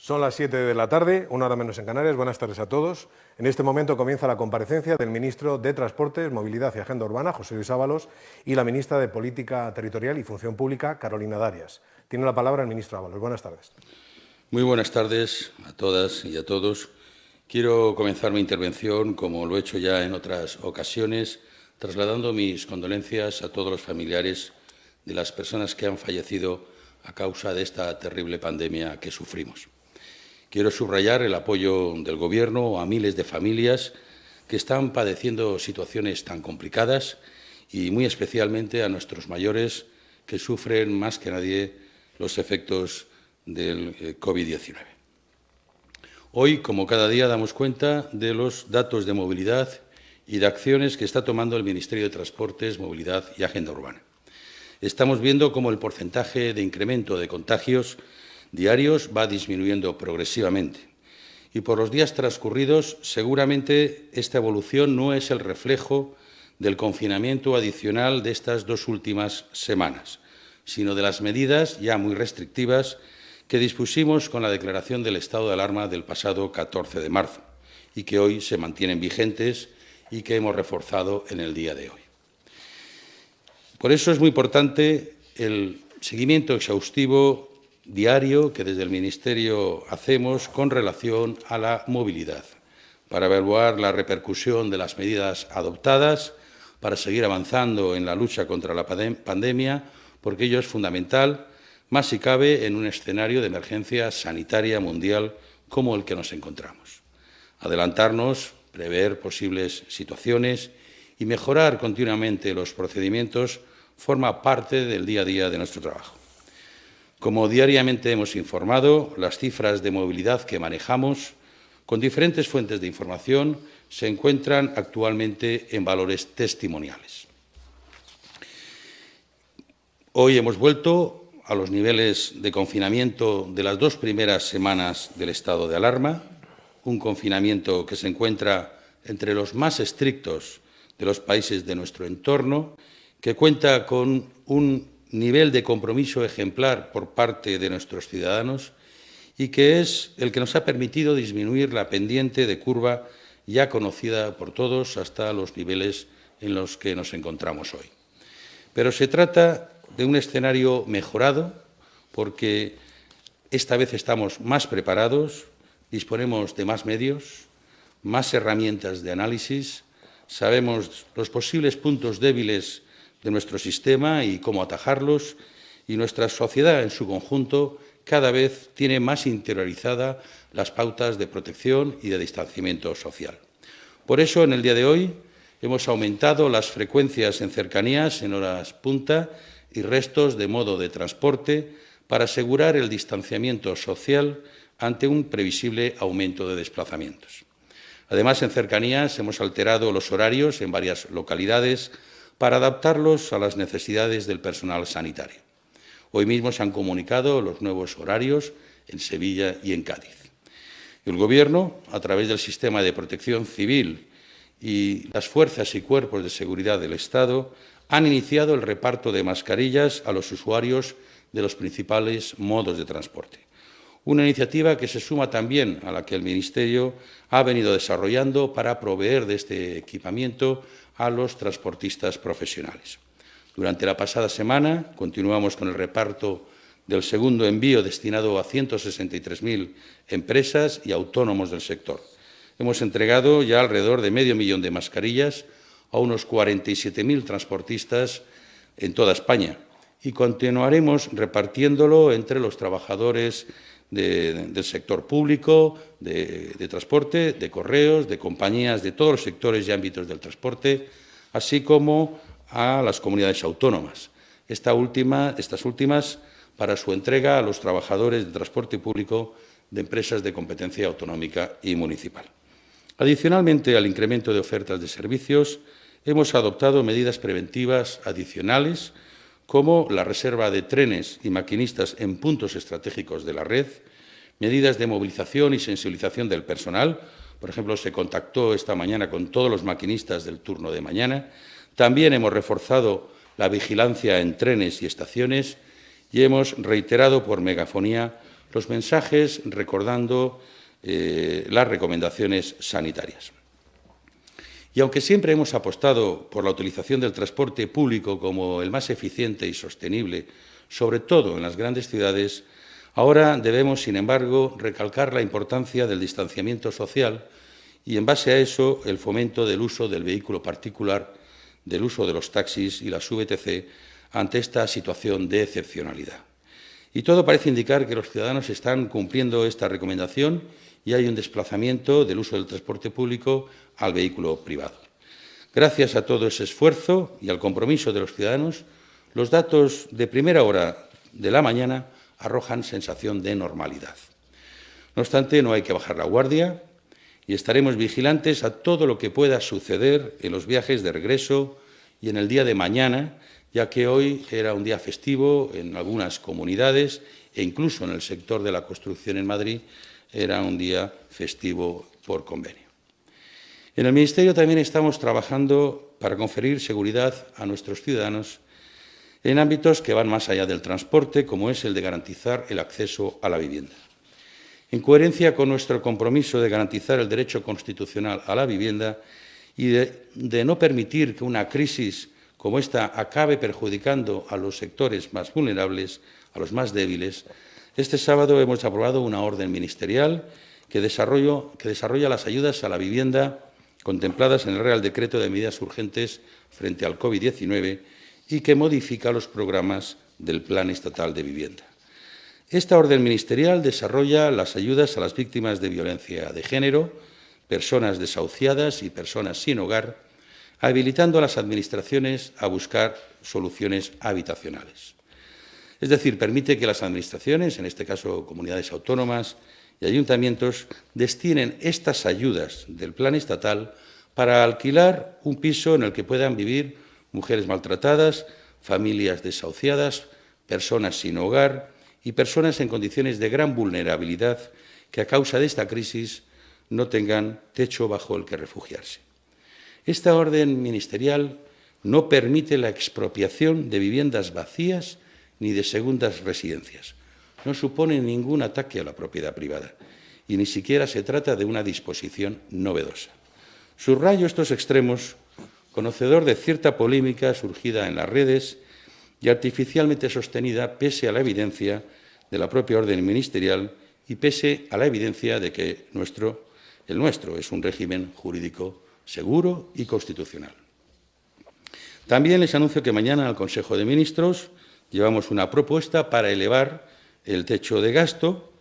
Son las 7 de la tarde, una hora menos en Canarias. Buenas tardes a todos. En este momento comienza la comparecencia del ministro de Transportes, Movilidad y Agenda Urbana, José Luis Ábalos, y la ministra de Política Territorial y Función Pública, Carolina Darias. Tiene la palabra el ministro Ábalos. Buenas tardes. Muy buenas tardes a todas y a todos. Quiero comenzar mi intervención, como lo he hecho ya en otras ocasiones, trasladando mis condolencias a todos los familiares de las personas que han fallecido a causa de esta terrible pandemia que sufrimos. Quiero subrayar el apoyo del Gobierno a miles de familias que están padeciendo situaciones tan complicadas y muy especialmente a nuestros mayores que sufren más que nadie los efectos del COVID-19. Hoy, como cada día, damos cuenta de los datos de movilidad y de acciones que está tomando el Ministerio de Transportes, Movilidad y Agenda Urbana. Estamos viendo cómo el porcentaje de incremento de contagios diarios va disminuyendo progresivamente. Y por los días transcurridos, seguramente esta evolución no es el reflejo del confinamiento adicional de estas dos últimas semanas, sino de las medidas ya muy restrictivas que dispusimos con la declaración del estado de alarma del pasado 14 de marzo y que hoy se mantienen vigentes y que hemos reforzado en el día de hoy. Por eso es muy importante el seguimiento exhaustivo diario que desde el Ministerio hacemos con relación a la movilidad, para evaluar la repercusión de las medidas adoptadas, para seguir avanzando en la lucha contra la pandemia, porque ello es fundamental, más si cabe en un escenario de emergencia sanitaria mundial como el que nos encontramos. Adelantarnos, prever posibles situaciones y mejorar continuamente los procedimientos forma parte del día a día de nuestro trabajo. Como diariamente hemos informado, las cifras de movilidad que manejamos con diferentes fuentes de información se encuentran actualmente en valores testimoniales. Hoy hemos vuelto a los niveles de confinamiento de las dos primeras semanas del estado de alarma, un confinamiento que se encuentra entre los más estrictos de los países de nuestro entorno, que cuenta con un nivel de compromiso ejemplar por parte de nuestros ciudadanos y que es el que nos ha permitido disminuir la pendiente de curva ya conocida por todos hasta los niveles en los que nos encontramos hoy. Pero se trata de un escenario mejorado porque esta vez estamos más preparados, disponemos de más medios, más herramientas de análisis, sabemos los posibles puntos débiles de nuestro sistema y cómo atajarlos, y nuestra sociedad en su conjunto cada vez tiene más interiorizada las pautas de protección y de distanciamiento social. Por eso, en el día de hoy, hemos aumentado las frecuencias en cercanías en horas punta y restos de modo de transporte para asegurar el distanciamiento social ante un previsible aumento de desplazamientos. Además, en cercanías hemos alterado los horarios en varias localidades para adaptarlos a las necesidades del personal sanitario. Hoy mismo se han comunicado los nuevos horarios en Sevilla y en Cádiz. El Gobierno, a través del sistema de protección civil y las fuerzas y cuerpos de seguridad del Estado, han iniciado el reparto de mascarillas a los usuarios de los principales modos de transporte. Una iniciativa que se suma también a la que el Ministerio ha venido desarrollando para proveer de este equipamiento a los transportistas profesionales. Durante la pasada semana continuamos con el reparto del segundo envío destinado a 163.000 empresas y autónomos del sector. Hemos entregado ya alrededor de 500.000 de mascarillas a unos 47.000 transportistas en toda España y continuaremos repartiéndolo entre los trabajadores del sector público, de transporte, de correos, de compañías de todos los sectores y ámbitos del transporte, así como a las comunidades autónomas. Estas últimas para su entrega a los trabajadores de transporte público de empresas de competencia autonómica y municipal. Adicionalmente al incremento de ofertas de servicios, hemos adoptado medidas preventivas adicionales como la reserva de trenes y maquinistas en puntos estratégicos de la red, medidas de movilización y sensibilización del personal. Por ejemplo, se contactó esta mañana con todos los maquinistas del turno de mañana. También hemos reforzado la vigilancia en trenes y estaciones y hemos reiterado por megafonía los mensajes recordando las recomendaciones sanitarias. Y aunque siempre hemos apostado por la utilización del transporte público como el más eficiente y sostenible, sobre todo en las grandes ciudades, ahora debemos, sin embargo, recalcar la importancia del distanciamiento social y, en base a eso, el fomento del uso del vehículo particular, del uso de los taxis y las VTC ante esta situación de excepcionalidad. Y todo parece indicar que los ciudadanos están cumpliendo esta recomendación y hay un desplazamiento del uso del transporte público al vehículo privado. Gracias a todo ese esfuerzo y al compromiso de los ciudadanos, los datos de primera hora de la mañana arrojan sensación de normalidad. No obstante, no hay que bajar la guardia y estaremos vigilantes a todo lo que pueda suceder en los viajes de regreso y en el día de mañana, ya que hoy era un día festivo en algunas comunidades e incluso en el sector de la construcción en Madrid era un día festivo por convenio. En el Ministerio también estamos trabajando para conferir seguridad a nuestros ciudadanos en ámbitos que van más allá del transporte, como es el de garantizar el acceso a la vivienda. En coherencia con nuestro compromiso de garantizar el derecho constitucional a la vivienda y de no permitir que una crisis como esta acabe perjudicando a los sectores más vulnerables, a los más débiles, este sábado hemos aprobado una orden ministerial que desarrolla las ayudas a la vivienda contempladas en el Real Decreto de Medidas Urgentes frente al COVID-19 y que modifica los programas del Plan Estatal de Vivienda. Esta orden ministerial desarrolla las ayudas a las víctimas de violencia de género, personas desahuciadas y personas sin hogar, habilitando a las administraciones a buscar soluciones habitacionales. Es decir, permite que las administraciones, en este caso comunidades autónomas y ayuntamientos, destinen estas ayudas del plan estatal para alquilar un piso en el que puedan vivir mujeres maltratadas, familias desahuciadas, personas sin hogar y personas en condiciones de gran vulnerabilidad que a causa de esta crisis no tengan techo bajo el que refugiarse. Esta orden ministerial no permite la expropiación de viviendas vacías ni de segundas residencias. No supone ningún ataque a la propiedad privada y ni siquiera se trata de una disposición novedosa. Subrayo estos extremos, conocedor de cierta polémica surgida en las redes y artificialmente sostenida pese a la evidencia de la propia orden ministerial y pese a la evidencia de que el nuestro es un régimen jurídico seguro y constitucional. También les anuncio que mañana al Consejo de Ministros llevamos una propuesta para elevar el techo de gasto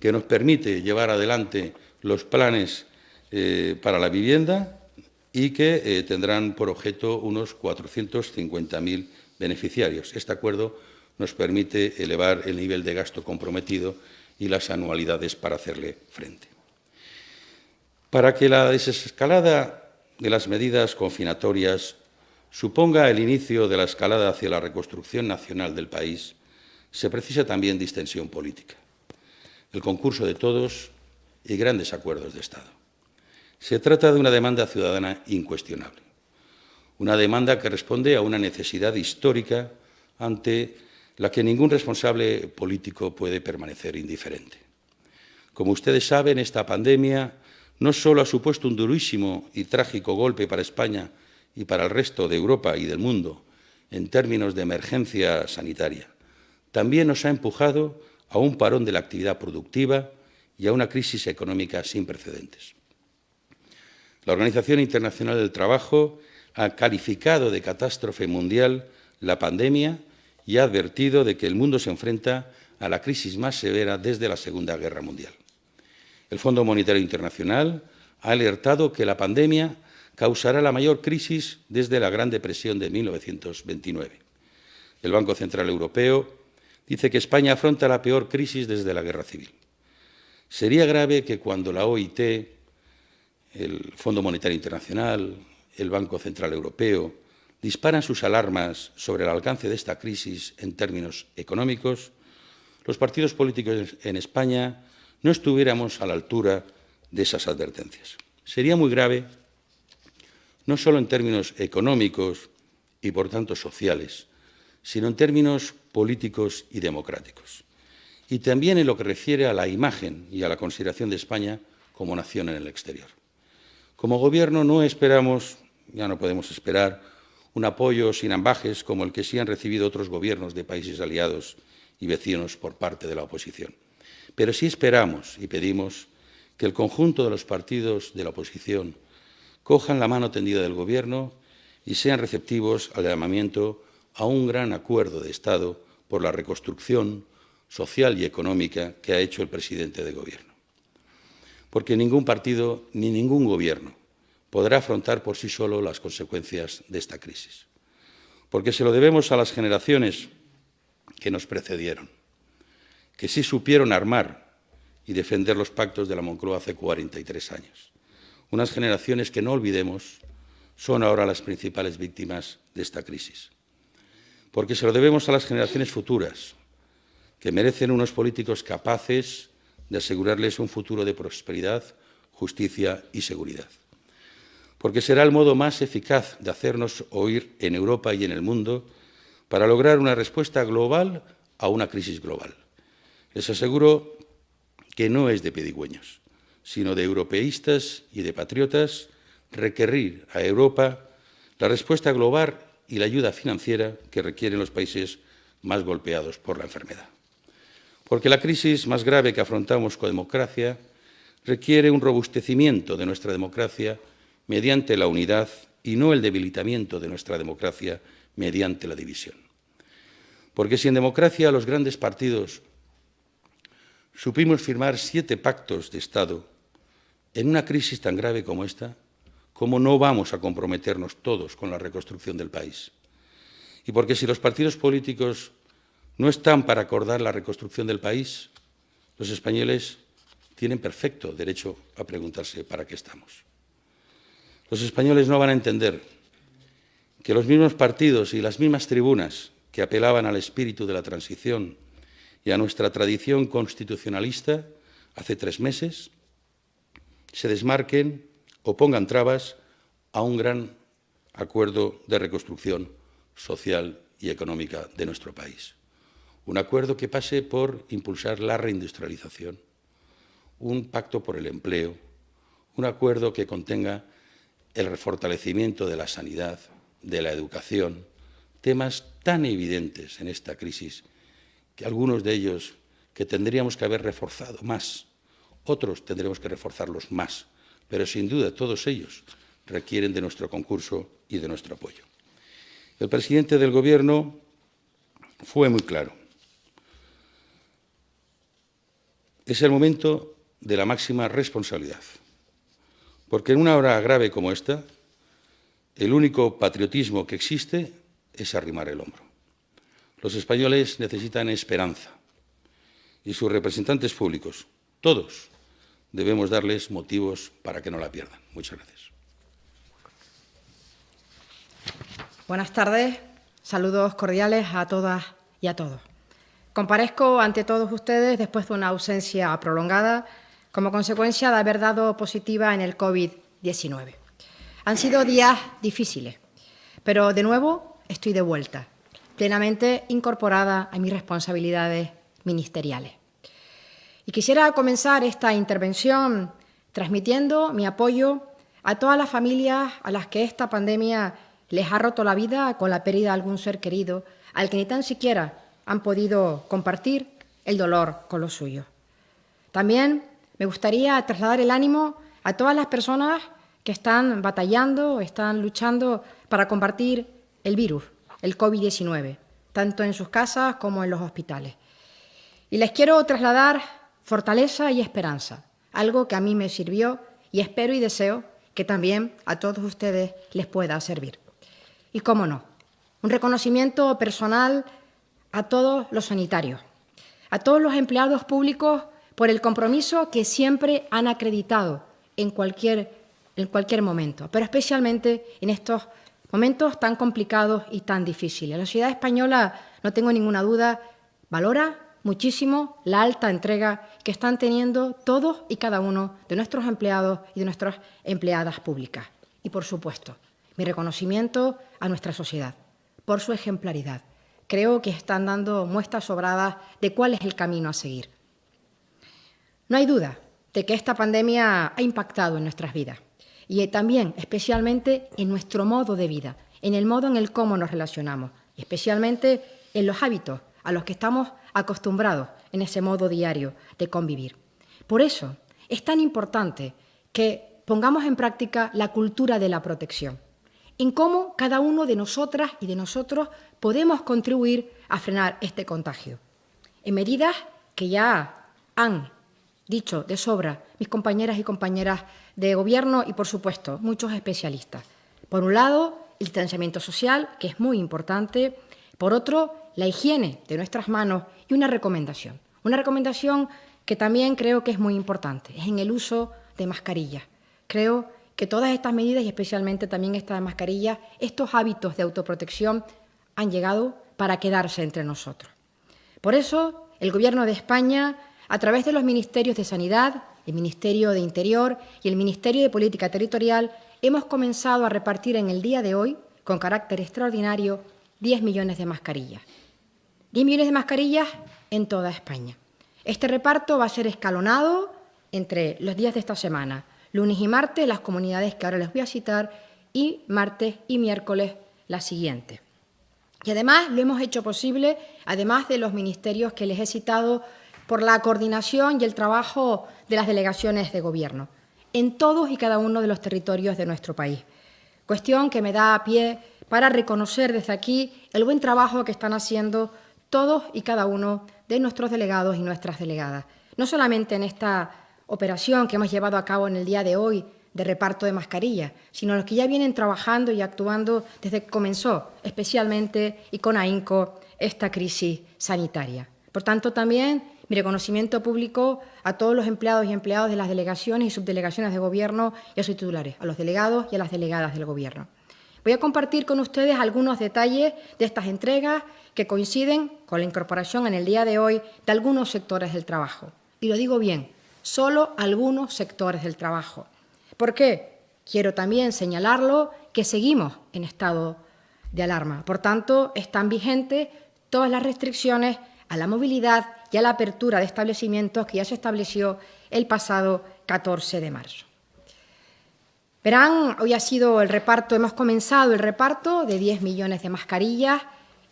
que nos permite llevar adelante los planes para la vivienda y que tendrán por objeto unos 450.000 beneficiarios. Este acuerdo nos permite elevar el nivel de gasto comprometido y las anualidades para hacerle frente. Para que la desescalada de las medidas confinatorias suponga el inicio de la escalada hacia la reconstrucción nacional del país, se precisa también distensión política, el concurso de todos y grandes acuerdos de Estado. Se trata de una demanda ciudadana incuestionable, una demanda que responde a una necesidad histórica ante la que ningún responsable político puede permanecer indiferente. Como ustedes saben, esta pandemia no solo ha supuesto un durísimo y trágico golpe para España y para el resto de Europa y del mundo en términos de emergencia sanitaria, también nos ha empujado a un parón de la actividad productiva y a una crisis económica sin precedentes. La Organización Internacional del Trabajo ha calificado de catástrofe mundial la pandemia y ha advertido de que el mundo se enfrenta a la crisis más severa desde la Segunda Guerra Mundial. El Fondo Monetario Internacional ha alertado que la pandemia causará la mayor crisis desde la Gran Depresión de 1929. El Banco Central Europeo dice que España afronta la peor crisis desde la Guerra Civil. Sería grave que cuando la OIT, el Fondo Monetario Internacional, el Banco Central Europeo disparan sus alarmas sobre el alcance de esta crisis en términos económicos, los partidos políticos en España no estuviéramos a la altura de esas advertencias. Sería muy grave, no solo en términos económicos y, por tanto, sociales, sino en términos políticos y democráticos. y también en lo que refiere a la imagen y a la consideración de España como nación en el exterior. Como Gobierno no esperamos, ya no podemos esperar, un apoyo sin ambages como el que sí han recibido otros gobiernos de países aliados y vecinos por parte de la oposición. Pero sí esperamos y pedimos que el conjunto de los partidos de la oposición cojan la mano tendida del Gobierno y sean receptivos al llamamiento a un gran acuerdo de Estado por la reconstrucción social y económica que ha hecho el presidente del Gobierno. Porque ningún partido ni ningún Gobierno podrá afrontar por sí solo las consecuencias de esta crisis. Porque se lo debemos a las generaciones que nos precedieron, que sí supieron armar y defender los pactos de la Moncloa hace 43 años. Unas generaciones que, no olvidemos, son ahora las principales víctimas de esta crisis. Porque se lo debemos a las generaciones futuras, que merecen unos políticos capaces de asegurarles un futuro de prosperidad, justicia y seguridad. Porque será el modo más eficaz de hacernos oír en Europa y en el mundo para lograr una respuesta global a una crisis global. Les aseguro que no es de pedigüeños, sino de europeístas y de patriotas requerir a Europa la respuesta global y la ayuda financiera que requieren los países más golpeados por la enfermedad. Porque la crisis más grave que afrontamos como democracia requiere un robustecimiento de nuestra democracia mediante la unidad y no el debilitamiento de nuestra democracia mediante la división. Porque si en democracia los grandes partidos supimos firmar 7 pactos de Estado, en una crisis tan grave como esta, ¿cómo no vamos a comprometernos todos con la reconstrucción del país? Y porque si los partidos políticos no están para acordar la reconstrucción del país, los españoles tienen perfecto derecho a preguntarse para qué estamos. Los españoles no van a entender que los mismos partidos y las mismas tribunas que apelaban al espíritu de la transición y a nuestra tradición constitucionalista hace 3 meses se desmarquen o pongan trabas a un gran acuerdo de reconstrucción social y económica de nuestro país. Un acuerdo que pase por impulsar la reindustrialización, un pacto por el empleo, un acuerdo que contenga el fortalecimiento de la sanidad, de la educación, temas tan evidentes en esta crisis que algunos de ellos que tendríamos que haber reforzado más, otros tendremos que reforzarlos más, pero sin duda todos ellos requieren de nuestro concurso y de nuestro apoyo. El presidente del Gobierno fue muy claro. Es el momento de la máxima responsabilidad, porque en una hora grave como esta, el único patriotismo que existe es arrimar el hombro. Los españoles necesitan esperanza y sus representantes públicos, todos, debemos darles motivos para que no la pierdan. Muchas gracias. Buenas tardes, saludos cordiales a todas y a todos. Comparezco ante todos ustedes después de una ausencia prolongada como consecuencia de haber dado positiva en el COVID-19. Han sido días difíciles, pero de nuevo estoy de vuelta, plenamente incorporada a mis responsabilidades ministeriales. Y quisiera comenzar esta intervención transmitiendo mi apoyo a todas las familias a las que esta pandemia les ha roto la vida con la pérdida de algún ser querido, al que ni tan siquiera han podido compartir el dolor con los suyos. También me gustaría trasladar el ánimo a todas las personas que están batallando, están luchando para combatir el virus, el COVID-19, tanto en sus casas como en los hospitales. Y les quiero trasladar fortaleza y esperanza, algo que a mí me sirvió y espero y deseo que también a todos ustedes les pueda servir. Y cómo no, un reconocimiento personal a todos los sanitarios, a todos los empleados públicos por el compromiso que siempre han acreditado en cualquier momento, pero especialmente en estos momentos tan complicados y tan difíciles. La sociedad española, no tengo ninguna duda, valora muchísimo la alta entrega que están teniendo todos y cada uno de nuestros empleados y de nuestras empleadas públicas. Y, por supuesto, mi reconocimiento a nuestra sociedad por su ejemplaridad, creo que están dando muestras sobradas de cuál es el camino a seguir. No hay duda de que esta pandemia ha impactado en nuestras vidas y también, especialmente, en nuestro modo de vida, en el modo en el cómo nos relacionamos, especialmente en los hábitos a los que estamos acostumbrados en ese modo diario de convivir. Por eso es tan importante que pongamos en práctica la cultura de la protección, en cómo cada uno de nosotras y de nosotros podemos contribuir a frenar este contagio, en medidas que ya han dicho de sobra mis compañeras y compañeras de Gobierno y, por supuesto, muchos especialistas. Por un lado, el distanciamiento social, que es muy importante. Por otro, la higiene de nuestras manos y una recomendación que también creo que es muy importante, es en el uso de mascarillas. Creo que todas estas medidas, y especialmente también esta de mascarillas, estos hábitos de autoprotección han llegado para quedarse entre nosotros. Por eso, el Gobierno de España, a través de los Ministerios de Sanidad, el Ministerio de Interior y el Ministerio de Política Territorial, hemos comenzado a repartir en el día de hoy, con carácter extraordinario, 10 millones de mascarillas. 10 millones de mascarillas en toda España. Este reparto va a ser escalonado entre los días de esta semana, lunes y martes, las comunidades que ahora les voy a citar, y martes y miércoles la siguiente. Y además lo hemos hecho posible, además de los ministerios que les he citado, por la coordinación y el trabajo de las delegaciones de Gobierno en todos y cada uno de los territorios de nuestro país. Cuestión que me da pie para reconocer desde aquí el buen trabajo que están haciendo todos y cada uno de nuestros delegados y nuestras delegadas, no solamente en esta operación que hemos llevado a cabo en el día de hoy de reparto de mascarillas, sino los que ya vienen trabajando y actuando desde que comenzó, especialmente y con ahínco, esta crisis sanitaria. Por tanto, también mi reconocimiento público a todos los empleados y empleadas de las delegaciones y subdelegaciones de Gobierno y a sus titulares, a los delegados y a las delegadas del Gobierno. Voy a compartir con ustedes algunos detalles de estas entregas que coinciden con la incorporación en el día de hoy de algunos sectores del trabajo. Y lo digo bien, solo algunos sectores del trabajo. ¿Por qué? Quiero también señalarlo que seguimos en estado de alarma. Por tanto, están vigentes todas las restricciones a la movilidad y a la apertura de establecimientos que ya se estableció el pasado 14 de marzo. Verán, hoy ha sido el reparto, hemos comenzado el reparto de 10 millones de mascarillas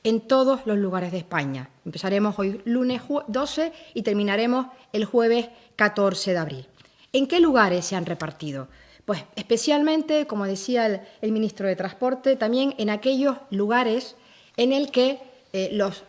en todos los lugares de España. Empezaremos hoy lunes 12 y terminaremos el jueves 14 de abril. ¿En qué lugares se han repartido? Pues especialmente, como decía el ministro de Transporte, también en aquellos lugares en el que los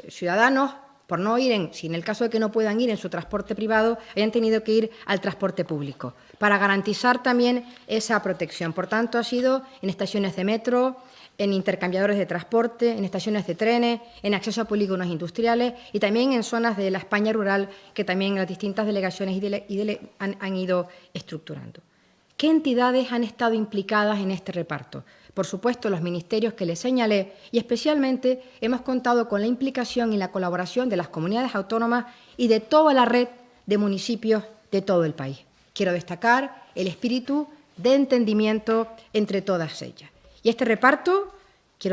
ciudadanos, por no ir si en el caso de que no puedan ir en su transporte privado, hayan tenido que ir al transporte público, para garantizar también esa protección. Por tanto, ha sido en estaciones de metro, en intercambiadores de transporte, en estaciones de trenes, en acceso a polígonos industriales y también en zonas de la España rural que también las distintas delegaciones han ido estructurando. ¿Qué entidades han estado implicadas en este reparto? Por supuesto, los ministerios que les señalé y especialmente hemos contado con la implicación y la colaboración de las comunidades autónomas y de toda la red de municipios de todo el país. Quiero destacar el espíritu de entendimiento entre todas ellas. Y este reparto,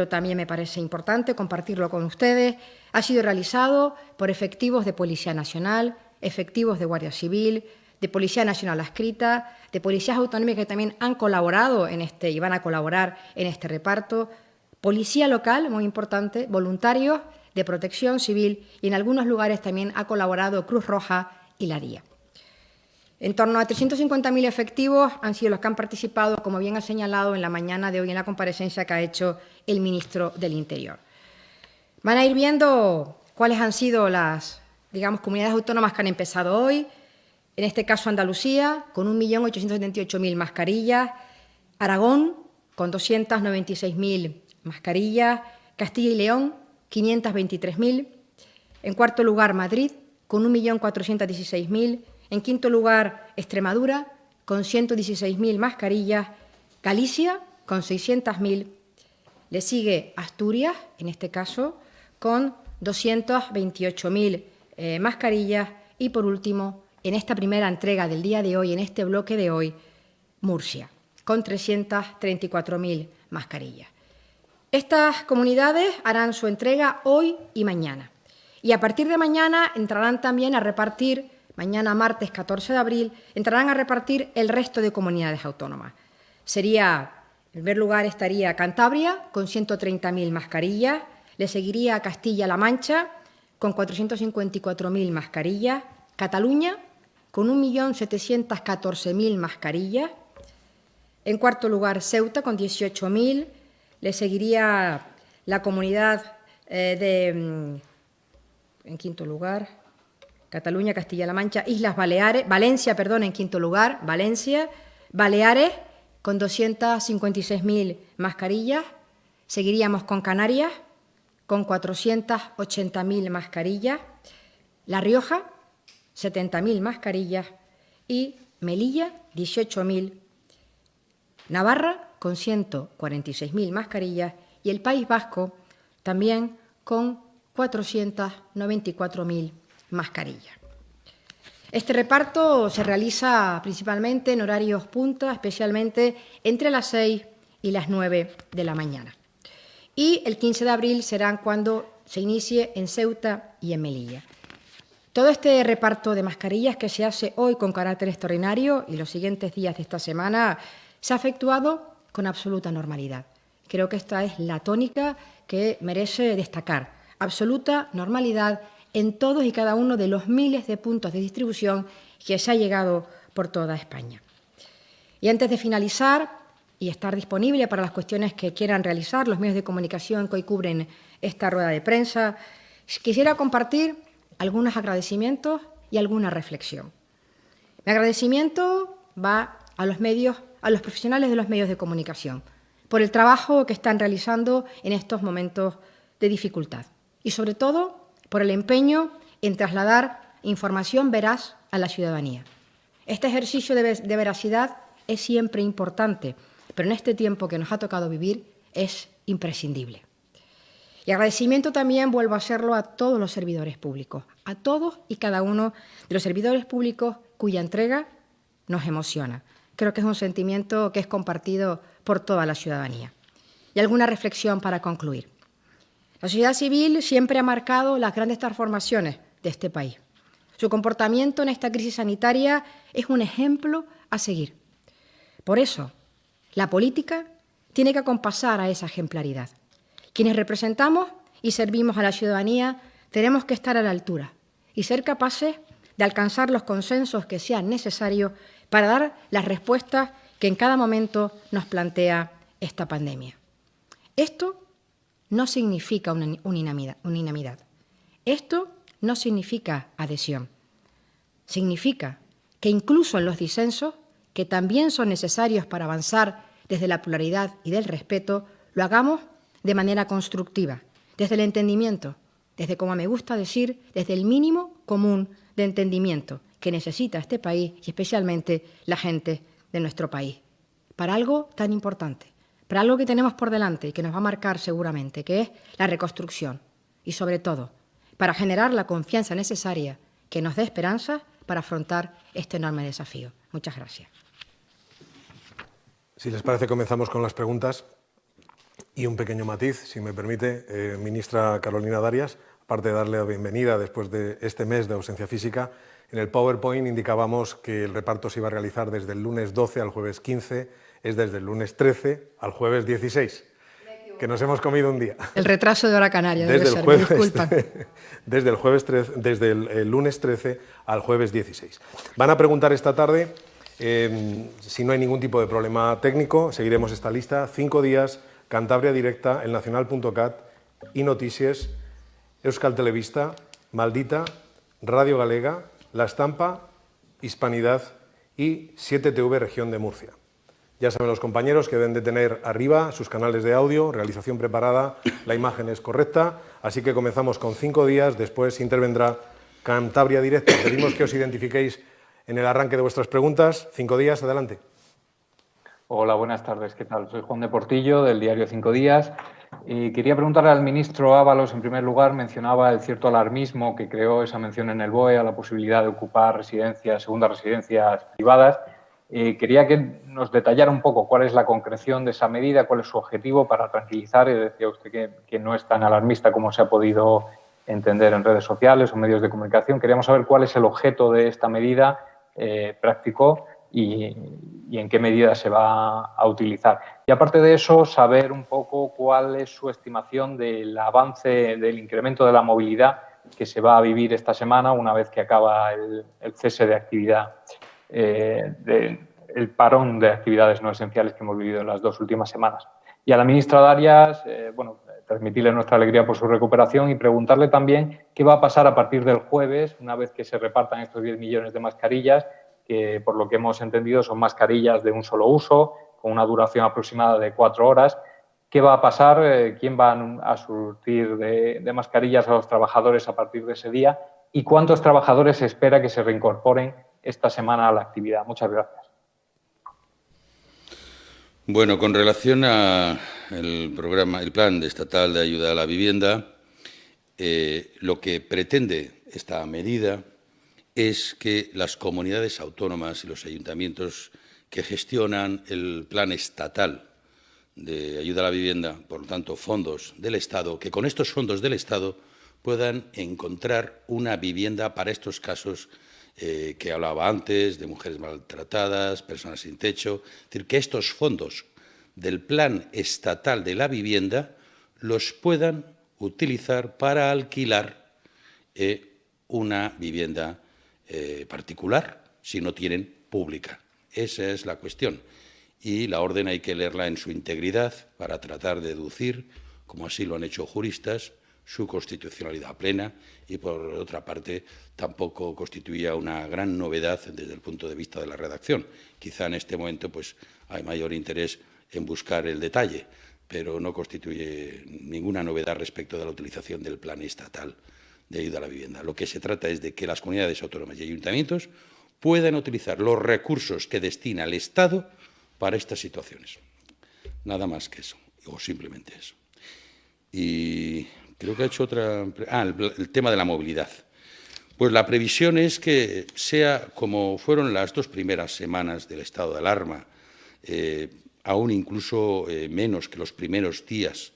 también me parece importante compartirlo con ustedes, ha sido realizado por efectivos de Policía Nacional, efectivos de Guardia Civil, de Policía Nacional Adscrita, de policías autonómicas que también han colaborado en y van a colaborar en este reparto, policía local, muy importante, voluntarios de protección civil y en algunos lugares también ha colaborado Cruz Roja y la DIA. En torno a 350.000 efectivos han sido los que han participado, como bien ha señalado en la mañana de hoy en la comparecencia que ha hecho el ministro del Interior. Van a ir viendo cuáles han sido las, comunidades autónomas que han empezado hoy. En este caso, Andalucía, con 1.878.000 mascarillas, Aragón, con 296.000 mascarillas, Castilla y León, 523.000. En cuarto lugar, Madrid, con 1.416.000. En quinto lugar, Extremadura, con 116.000 mascarillas. Galicia, con 600.000. Le sigue Asturias, en este caso, con 228.000 mascarillas. Y, por último, en esta primera entrega del día de hoy, en este bloque de hoy, Murcia, con 334.000 mascarillas. Estas comunidades harán su entrega hoy y mañana. Y a partir de mañana entrarán también a repartir, mañana martes 14 de abril, entrarán a repartir el resto de comunidades autónomas. En primer lugar estaría Cantabria con 130.000 mascarillas, le seguiría Castilla-La Mancha con 454.000 mascarillas, Cataluña con 1.714.000 mascarillas, en cuarto lugar Ceuta con 18.000, le seguiría la comunidad en quinto lugar, Cataluña, Castilla-La Mancha, Islas Baleares, Valencia, perdón, en quinto lugar, Valencia, Baleares con 256.000 mascarillas, seguiríamos con Canarias con 480.000 mascarillas, La Rioja, 70.000 mascarillas y Melilla, 18.000, Navarra con 146.000 mascarillas y el País Vasco también con 494.000 mascarillas. Este reparto se realiza principalmente en horarios punta, especialmente entre las 6 y las 9 de la mañana. Y el 15 de abril será cuando se inicie en Ceuta y en Melilla. Todo este reparto de mascarillas que se hace hoy con carácter extraordinario y los siguientes días de esta semana se ha efectuado con absoluta normalidad. Creo que esta es la tónica que merece destacar. Absoluta normalidad en todos y cada uno de los miles de puntos de distribución que se ha llegado por toda España. Y antes de finalizar y estar disponible para las cuestiones que quieran realizar los medios de comunicación que hoy cubren esta rueda de prensa, quisiera compartir algunos agradecimientos y alguna reflexión. Mi agradecimiento va a los profesionales de los medios de comunicación, por el trabajo que están realizando en estos momentos de dificultad y, sobre todo, por el empeño en trasladar información veraz a la ciudadanía. Este ejercicio de veracidad es siempre importante, pero en este tiempo que nos ha tocado vivir es imprescindible. Y agradecimiento también vuelvo a hacerlo a todos los servidores públicos, a todos y cada uno de los servidores públicos cuya entrega nos emociona. Creo que es un sentimiento que es compartido por toda la ciudadanía. Y alguna reflexión para concluir. La sociedad civil siempre ha marcado las grandes transformaciones de este país. Su comportamiento en esta crisis sanitaria es un ejemplo a seguir. Por eso, la política tiene que acompasar a esa ejemplaridad. Quienes representamos y servimos a la ciudadanía tenemos que estar a la altura y ser capaces de alcanzar los consensos que sean necesarios para dar las respuestas que en cada momento nos plantea esta pandemia. Esto no significa unanimidad. Esto no significa adhesión. Significa que incluso en los disensos, que también son necesarios para avanzar desde la pluralidad y del respeto, lo hagamos de manera constructiva, desde el entendimiento, desde, como me gusta decir, desde el mínimo común de entendimiento que necesita este país y especialmente la gente de nuestro país, para algo tan importante, para algo que tenemos por delante y que nos va a marcar seguramente, que es la reconstrucción y, sobre todo, para generar la confianza necesaria que nos dé esperanza para afrontar este enorme desafío. Muchas gracias. Si les parece, comenzamos con las preguntas. Y un pequeño matiz, si me permite, ministra Carolina Darias, aparte de darle la bienvenida después de este mes de ausencia física, en el PowerPoint indicábamos que el reparto se iba a realizar desde el lunes 12 al jueves 15, es desde el lunes 13 al jueves 16, que nos hemos comido un día. El retraso de hora canaria, desde debe el ser, jueves, me disculpan. Desde el lunes 13 al jueves 16. Van a preguntar esta tarde, si no hay ningún tipo de problema técnico, seguiremos esta lista, 5 días, Cantabria Directa, el Nacional.cat, iNotícies, Euskal Telebista, Maldita, Radio Galega, La Estampa, Hispanidad y 7TV Región de Murcia. Ya saben los compañeros que deben de tener arriba sus canales de audio, realización preparada, la imagen es correcta, así que comenzamos con 5 días, después intervendrá Cantabria Directa. Pedimos que os identifiquéis en el arranque de vuestras preguntas. 5 días, adelante. Hola, buenas tardes. ¿Qué tal? Soy Juan de Portillo, del diario 5 Días. Y quería preguntarle al ministro Ábalos, en primer lugar, mencionaba el cierto alarmismo que creó esa mención en el BOE a la posibilidad de ocupar segundas residencias privadas. Quería que nos detallara un poco cuál es la concreción de esa medida, cuál es su objetivo para tranquilizar. Decía usted que no es tan alarmista como se ha podido entender en redes sociales o medios de comunicación. Queríamos saber cuál es el objeto de esta medida práctico y en qué medida se va a utilizar. Y aparte de eso, saber un poco cuál es su estimación del avance, del incremento de la movilidad que se va a vivir esta semana una vez que acaba el cese de actividad, el parón de actividades no esenciales que hemos vivido en las 2 últimas semanas. Y a la ministra Darias, transmitirle nuestra alegría por su recuperación y preguntarle también qué va a pasar a partir del jueves, una vez que se repartan estos 10 millones de mascarillas, que por lo que hemos entendido son mascarillas de un solo uso, con una duración aproximada de 4 horas. ¿Qué va a pasar? ¿Quién va a surtir de mascarillas a los trabajadores a partir de ese día? ¿Y cuántos trabajadores se espera que se reincorporen esta semana a la actividad? Muchas gracias. Bueno, con relación al plan estatal de ayuda a la vivienda, lo que pretende esta medida es que las comunidades autónomas y los ayuntamientos que gestionan el plan estatal de ayuda a la vivienda, por lo tanto, fondos del Estado, que con estos fondos del Estado puedan encontrar una vivienda para estos casos que hablaba antes, de mujeres maltratadas, personas sin techo. Es decir, que estos fondos del plan estatal de la vivienda los puedan utilizar para alquilar una vivienda particular, si no tienen pública. Esa es la cuestión. Y la orden hay que leerla en su integridad para tratar de deducir, como así lo han hecho juristas, su constitucionalidad plena y, por otra parte, tampoco constituía una gran novedad desde el punto de vista de la redacción. Quizá en este momento pues, hay mayor interés en buscar el detalle, pero no constituye ninguna novedad respecto de la utilización del plan estatal de ayuda a la vivienda. Lo que se trata es de que las comunidades autónomas y ayuntamientos puedan utilizar los recursos que destina el Estado para estas situaciones. Nada más que eso, o simplemente eso. Y creo que ha hecho otra... el tema de la movilidad. Pues la previsión es que sea como fueron las 2 primeras semanas del estado de alarma, aún incluso menos que los primeros días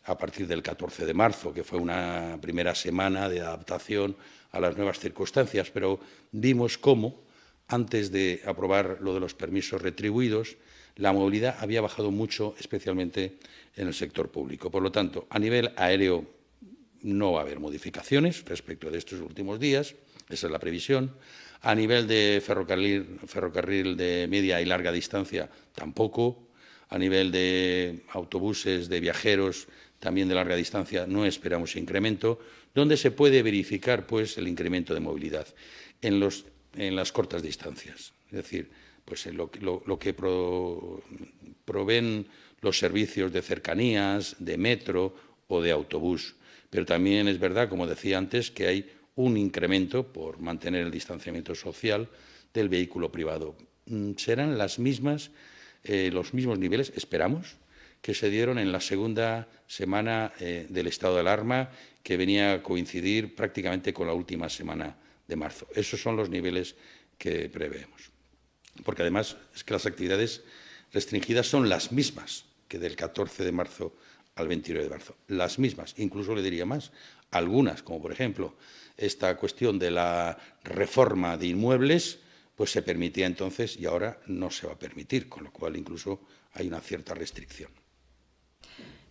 a partir del 14 de marzo, que fue una primera semana de adaptación a las nuevas circunstancias, pero vimos cómo, antes de aprobar lo de los permisos retribuidos, la movilidad había bajado mucho, especialmente en el sector público. Por lo tanto, a nivel aéreo no va a haber modificaciones respecto de estos últimos días, esa es la previsión. A nivel de ferrocarril de media y larga distancia, tampoco. A nivel de autobuses de viajeros, también de larga distancia, no esperamos incremento. ¿Dónde se puede verificar pues, el incremento de movilidad? En las cortas distancias, es decir, pues en lo que proveen los servicios de cercanías, de metro o de autobús. Pero también es verdad, como decía antes, que hay un incremento por mantener el distanciamiento social del vehículo privado. Serán los mismos niveles, esperamos, que se dieron en la segunda semana del estado de alarma, que venía a coincidir prácticamente con la última semana de marzo. Esos son los niveles que preveemos. Porque además es que las actividades restringidas son las mismas que del 14 de marzo al 29 de marzo. Las mismas, incluso le diría más, algunas, como por ejemplo esta cuestión de la reforma de inmuebles, pues se permitía entonces y ahora no se va a permitir, con lo cual incluso hay una cierta restricción.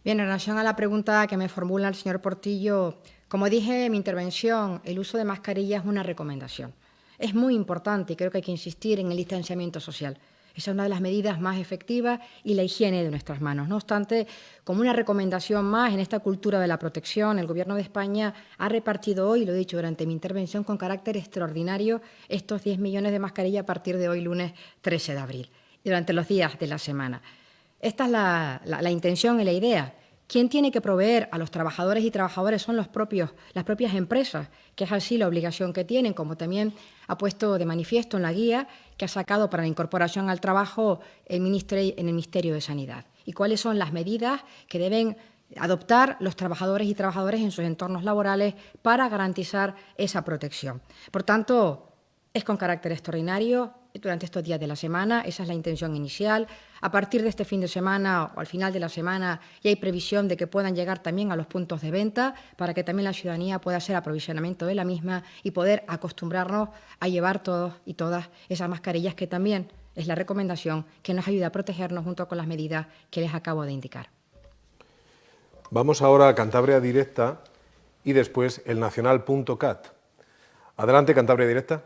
Bien, en relación a la pregunta que me formula el señor Portillo, como dije en mi intervención, el uso de mascarilla es una recomendación. Es muy importante y creo que hay que insistir en el distanciamiento social. Esa es una de las medidas más efectivas y la higiene de nuestras manos. No obstante, como una recomendación más en esta cultura de la protección, el Gobierno de España ha repartido hoy, lo he dicho durante mi intervención, con carácter extraordinario estos 10 millones de mascarillas a partir de hoy, lunes 13 de abril, durante los días de la semana. Esta es la intención y la idea. ¿Quién tiene que proveer a los trabajadores y trabajadoras? Son las propias empresas, que es así la obligación que tienen, como también ha puesto de manifiesto en la guía que ha sacado para la incorporación al trabajo en el Ministerio de Sanidad. ¿Y cuáles son las medidas que deben adoptar los trabajadores y trabajadoras en sus entornos laborales para garantizar esa protección? Por tanto, es con carácter extraordinario, durante estos días de la semana. Esa es la intención inicial. A partir de este fin de semana o al final de la semana ya hay previsión de que puedan llegar también a los puntos de venta para que también la ciudadanía pueda hacer aprovisionamiento de la misma y poder acostumbrarnos a llevar todos y todas esas mascarillas, que también es la recomendación que nos ayuda a protegernos junto con las medidas que les acabo de indicar. Vamos ahora a Cantabria Directa y después el nacional.cat. Adelante, Cantabria Directa.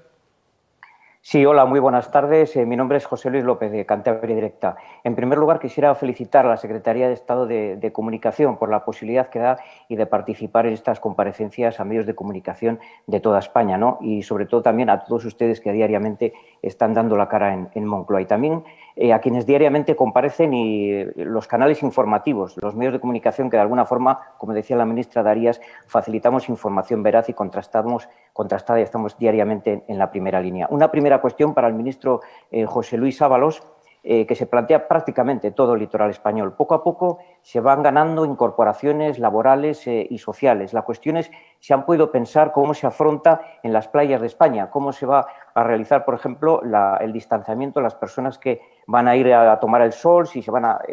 Sí, hola, muy buenas tardes. Mi nombre es José Luis López, de Cantabria Directa. En primer lugar, quisiera felicitar a la Secretaría de Estado de Comunicación por la posibilidad que da y de participar en estas comparecencias a medios de comunicación de toda España, ¿no? Y sobre todo también a todos ustedes que diariamente están dando la cara en Moncloa. Y también a quienes diariamente comparecen y los canales informativos, los medios de comunicación que de alguna forma, como decía la ministra Darias, facilitamos información veraz y contrastada y estamos diariamente en la primera línea. Una primera cuestión para el ministro José Luis Ábalos, que se plantea prácticamente todo el litoral español. Poco a poco se van ganando incorporaciones laborales y sociales. La cuestión es si han podido pensar cómo se afronta en las playas de España, cómo se va a realizar, por ejemplo, el distanciamiento de las personas que van a ir a tomar el sol,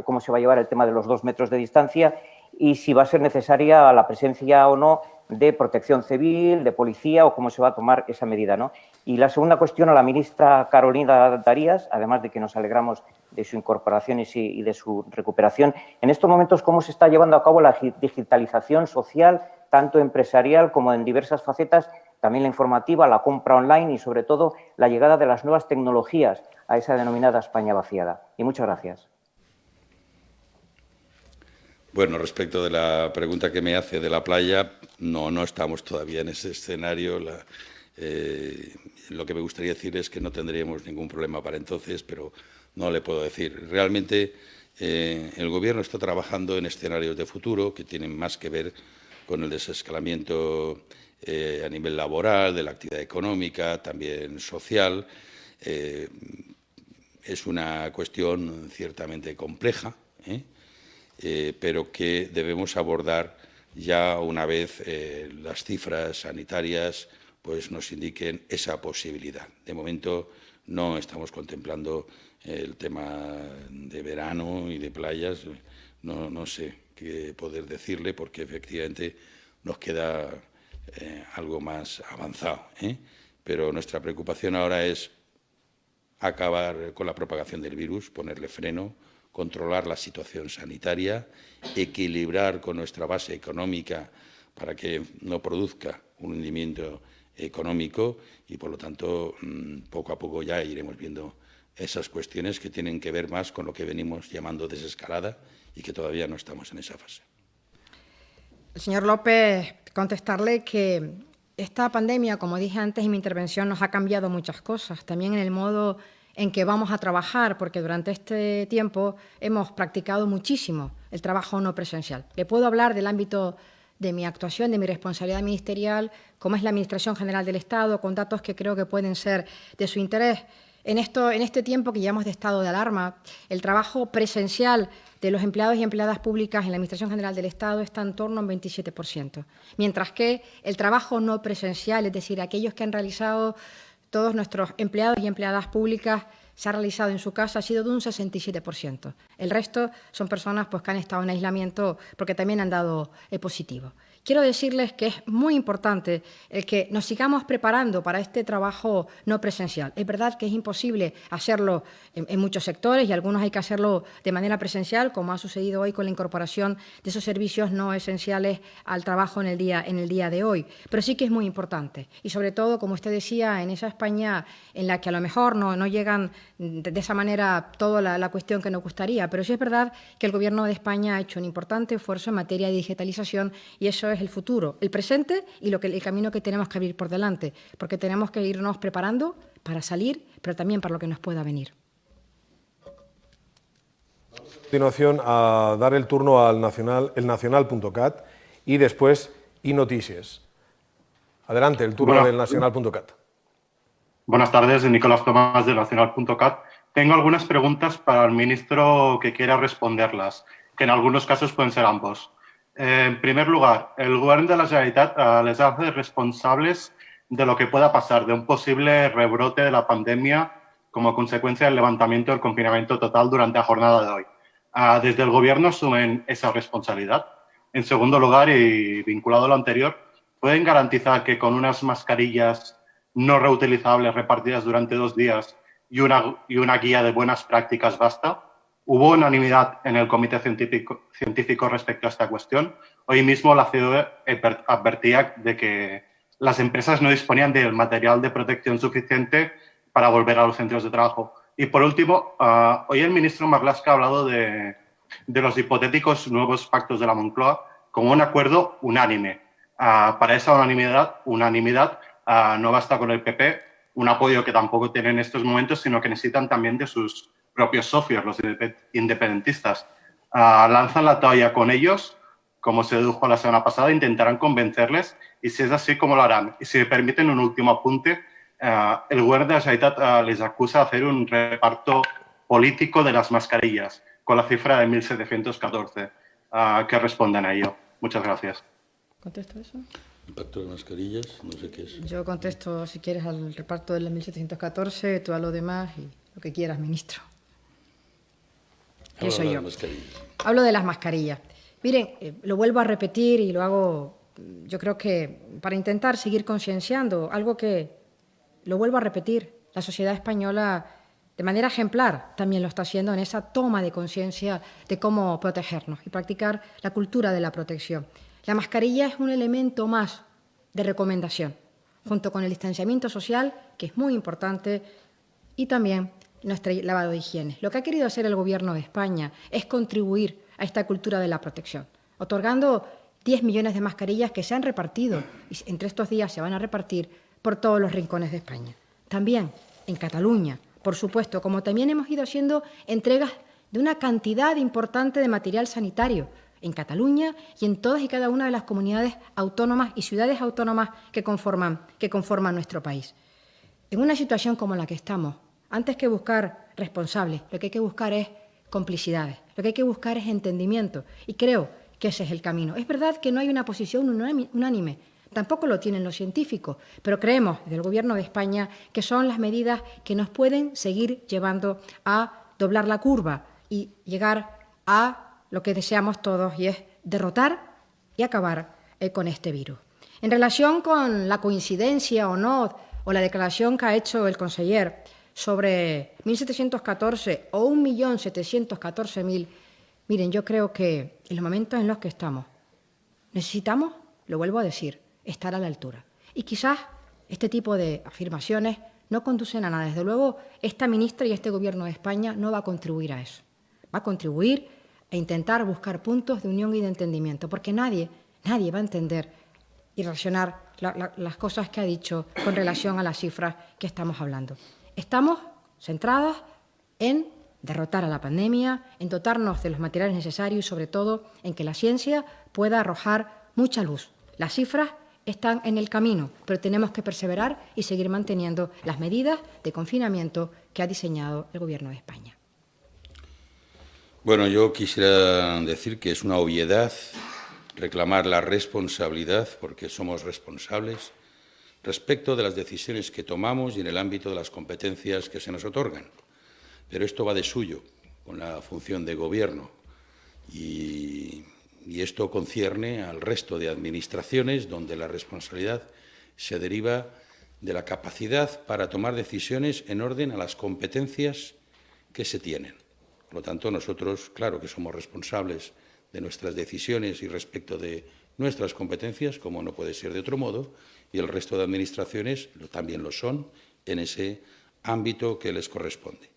cómo se va a llevar el tema de los 2 metros de distancia y si va a ser necesaria la presencia o no de protección civil, de policía, o cómo se va a tomar esa medida, ¿no? Y la segunda cuestión a la ministra Carolina Darias, además de que nos alegramos de su incorporación y de su recuperación, en estos momentos, ¿cómo se está llevando a cabo la digitalización social, tanto empresarial como en diversas facetas, también la informativa, la compra online y, sobre todo, la llegada de las nuevas tecnologías a esa denominada España vaciada? Y muchas gracias. Bueno, respecto de la pregunta que me hace de la playa, no estamos todavía en ese escenario. Lo que me gustaría decir es que no tendríamos ningún problema para entonces, pero no le puedo decir. Realmente el Gobierno está trabajando en escenarios de futuro que tienen más que ver con el desescalamiento a nivel laboral, de la actividad económica, también social. Es una cuestión ciertamente compleja, pero que debemos abordar ya una vez las cifras sanitarias pues nos indiquen esa posibilidad. De momento no estamos contemplando el tema de verano y de playas. No sé qué poder decirle porque efectivamente nos queda algo más avanzado, pero nuestra preocupación ahora es acabar con la propagación del virus, ponerle freno, controlar la situación sanitaria, equilibrar con nuestra base económica para que no produzca un hundimiento económico y, por lo tanto, poco a poco ya iremos viendo esas cuestiones que tienen que ver más con lo que venimos llamando desescalada y que todavía no estamos en esa fase. El señor López, contestarle que esta pandemia, como dije antes en mi intervención, nos ha cambiado muchas cosas, también en el modo en que vamos a trabajar, porque durante este tiempo hemos practicado muchísimo el trabajo no presencial. Le puedo hablar del ámbito de mi actuación, de mi responsabilidad ministerial, como es la Administración General del Estado, con datos que creo que pueden ser de su interés. En este tiempo que llevamos de estado de alarma, el trabajo presencial de los empleados y empleadas públicas en la Administración General del Estado está en torno a un 27%, mientras que el trabajo no presencial, es decir, aquellos que han realizado todos nuestros empleados y empleadas públicas, se ha realizado en su casa, ha sido de un 67%. El resto son personas pues, que han estado en aislamiento porque también han dado positivo. Quiero decirles que es muy importante el que nos sigamos preparando para este trabajo no presencial. Es verdad que es imposible hacerlo en muchos sectores y algunos hay que hacerlo de manera presencial, como ha sucedido hoy con la incorporación de esos servicios no esenciales al trabajo en el día de hoy. Pero sí que es muy importante y, sobre todo, como usted decía, en esa España en la que a lo mejor no llegan de esa manera toda la cuestión que nos gustaría, pero sí es verdad que el Gobierno de España ha hecho un importante esfuerzo en materia de digitalización y eso es el futuro, el presente y el camino que tenemos que abrir por delante, porque tenemos que irnos preparando para salir, pero también para lo que nos pueda venir. A continuación, a dar el turno al nacional.cat y después iNoticias. Adelante, el turno del nacional.cat. Buenas tardes, Nicolás Tomás de nacional.cat. Tengo algunas preguntas para el ministro que quiera responderlas, que en algunos casos pueden ser ambos. En primer lugar, el Govern de la Generalitat les hace responsables de lo que pueda pasar, de un posible rebrote de la pandemia como consecuencia del levantamiento del confinamiento total durante la jornada de hoy. ¿Desde el Gobierno asumen esa responsabilidad? En segundo lugar, y vinculado a lo anterior, ¿pueden garantizar que con unas mascarillas no reutilizables repartidas durante 2 días y una guía de buenas prácticas basta? ¿Hubo unanimidad en el comité científico respecto a esta cuestión? Hoy mismo la COE advertía de que las empresas no disponían del material de protección suficiente para volver a los centros de trabajo. Y por último, hoy el ministro Marlaska ha hablado de los hipotéticos nuevos pactos de la Moncloa como un acuerdo unánime. Para esa unanimidad no basta con el PP, un apoyo que tampoco tienen en estos momentos, sino que necesitan también de sus propios socios, los independentistas. Lanzan la toalla con ellos, como se dedujo la semana pasada, intentarán convencerles, y si es así, ¿cómo lo harán? Y si me permiten un último apunte, el Govern de la Generalitat les acusa de hacer un reparto político de las mascarillas, con la cifra de 1.714. ¿Qué responden a ello? Muchas gracias. ¿Contesto eso? El pacto de mascarillas, no sé qué es. Yo contesto, si quieres, al reparto de las 1.714, tú a lo demás y lo que quieras, ministro. ¿Qué soy yo? Hablo de las mascarillas. Miren, lo vuelvo a repetir y lo hago, yo creo que para intentar seguir concienciando, algo que, lo vuelvo a repetir, la sociedad española de manera ejemplar también lo está haciendo en esa toma de conciencia de cómo protegernos y practicar la cultura de la protección. La mascarilla es un elemento más de recomendación, junto con el distanciamiento social, que es muy importante, y también nuestro lavado de higiene. Lo que ha querido hacer el Gobierno de España es contribuir a esta cultura de la protección, otorgando 10 millones de mascarillas que se han repartido, y entre estos días se van a repartir por todos los rincones de España. También en Cataluña, por supuesto, como también hemos ido haciendo entregas de una cantidad importante de material sanitario en Cataluña y en todas y cada una de las comunidades autónomas y ciudades autónomas que conforman nuestro país. En una situación como la que estamos, antes que buscar responsables, lo que hay que buscar es complicidades, lo que hay que buscar es entendimiento, y creo que ese es el camino. Es verdad que no hay una posición unánime, tampoco lo tienen los científicos, pero creemos desde el Gobierno de España que son las medidas que nos pueden seguir llevando a doblar la curva y llegar a lo que deseamos todos, y es derrotar y acabar con este virus. En relación con la coincidencia o no, o la declaración que ha hecho el conseller sobre 1.714 o 1.714.000, miren, yo creo que en los momentos en los que estamos necesitamos, lo vuelvo a decir, estar a la altura. Y quizás este tipo de afirmaciones no conducen a nada. Desde luego, esta ministra y este Gobierno de España no va a contribuir a eso. Va a contribuir a intentar buscar puntos de unión y de entendimiento, porque nadie va a entender y reaccionar las cosas que ha dicho con relación a las cifras que estamos hablando. Estamos centradas en derrotar a la pandemia, en dotarnos de los materiales necesarios y, sobre todo, en que la ciencia pueda arrojar mucha luz. Las cifras están en el camino, pero tenemos que perseverar y seguir manteniendo las medidas de confinamiento que ha diseñado el Gobierno de España. Bueno, yo quisiera decir que es una obviedad reclamar la responsabilidad, porque somos responsables, respecto de las decisiones que tomamos y en el ámbito de las competencias que se nos otorgan. Pero esto va de suyo, con la función de Gobierno, y esto concierne al resto de administraciones donde la responsabilidad se deriva de la capacidad para tomar decisiones en orden a las competencias que se tienen. Por lo tanto, nosotros, claro que somos responsables de nuestras decisiones y respecto de nuestras competencias, como no puede ser de otro modo, y el resto de administraciones también lo son en ese ámbito que les corresponde.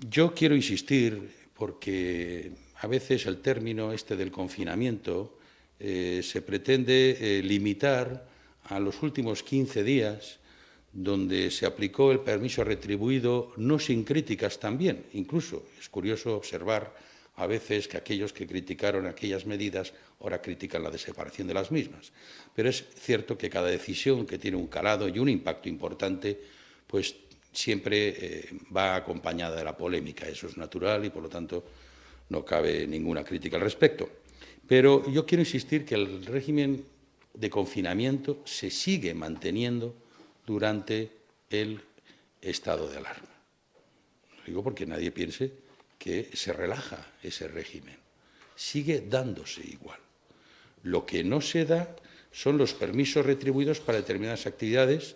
Yo quiero insistir, porque a veces el término este del confinamiento se pretende limitar a los últimos 15 días, donde se aplicó el permiso retribuido, no sin críticas también. Incluso es curioso observar a veces que aquellos que criticaron aquellas medidas ahora critican la desaparición de las mismas. Pero es cierto que cada decisión que tiene un calado y un impacto importante, pues siempre va acompañada de la polémica. Eso es natural y, por lo tanto, no cabe ninguna crítica al respecto. Pero yo quiero insistir que el régimen de confinamiento se sigue manteniendo durante el estado de alarma. Lo digo porque nadie piense que se relaja ese régimen. Sigue dándose igual. Lo que no se da son los permisos retribuidos para determinadas actividades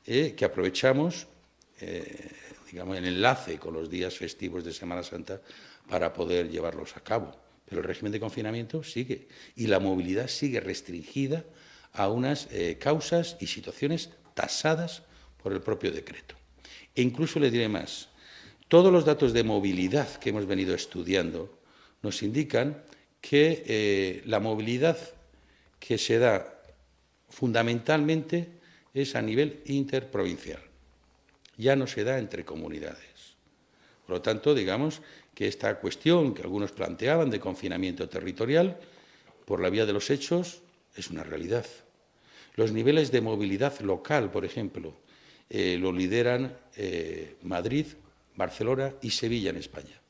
que aprovechamos, digamos, en enlace con los días festivos de Semana Santa para poder llevarlos a cabo. Pero el régimen de confinamiento sigue y la movilidad sigue restringida a unas causas y situaciones tasadas por el propio decreto. E incluso le diré más, todos los datos de movilidad que hemos venido estudiando nos indican que la movilidad que se da fundamentalmente es a nivel interprovincial, ya no se da entre comunidades. Por lo tanto, digamos que esta cuestión que algunos planteaban de confinamiento territorial, por la vía de los hechos, es una realidad. Los niveles de movilidad local, por ejemplo, lo lideran Madrid, Barcelona y Sevilla en España,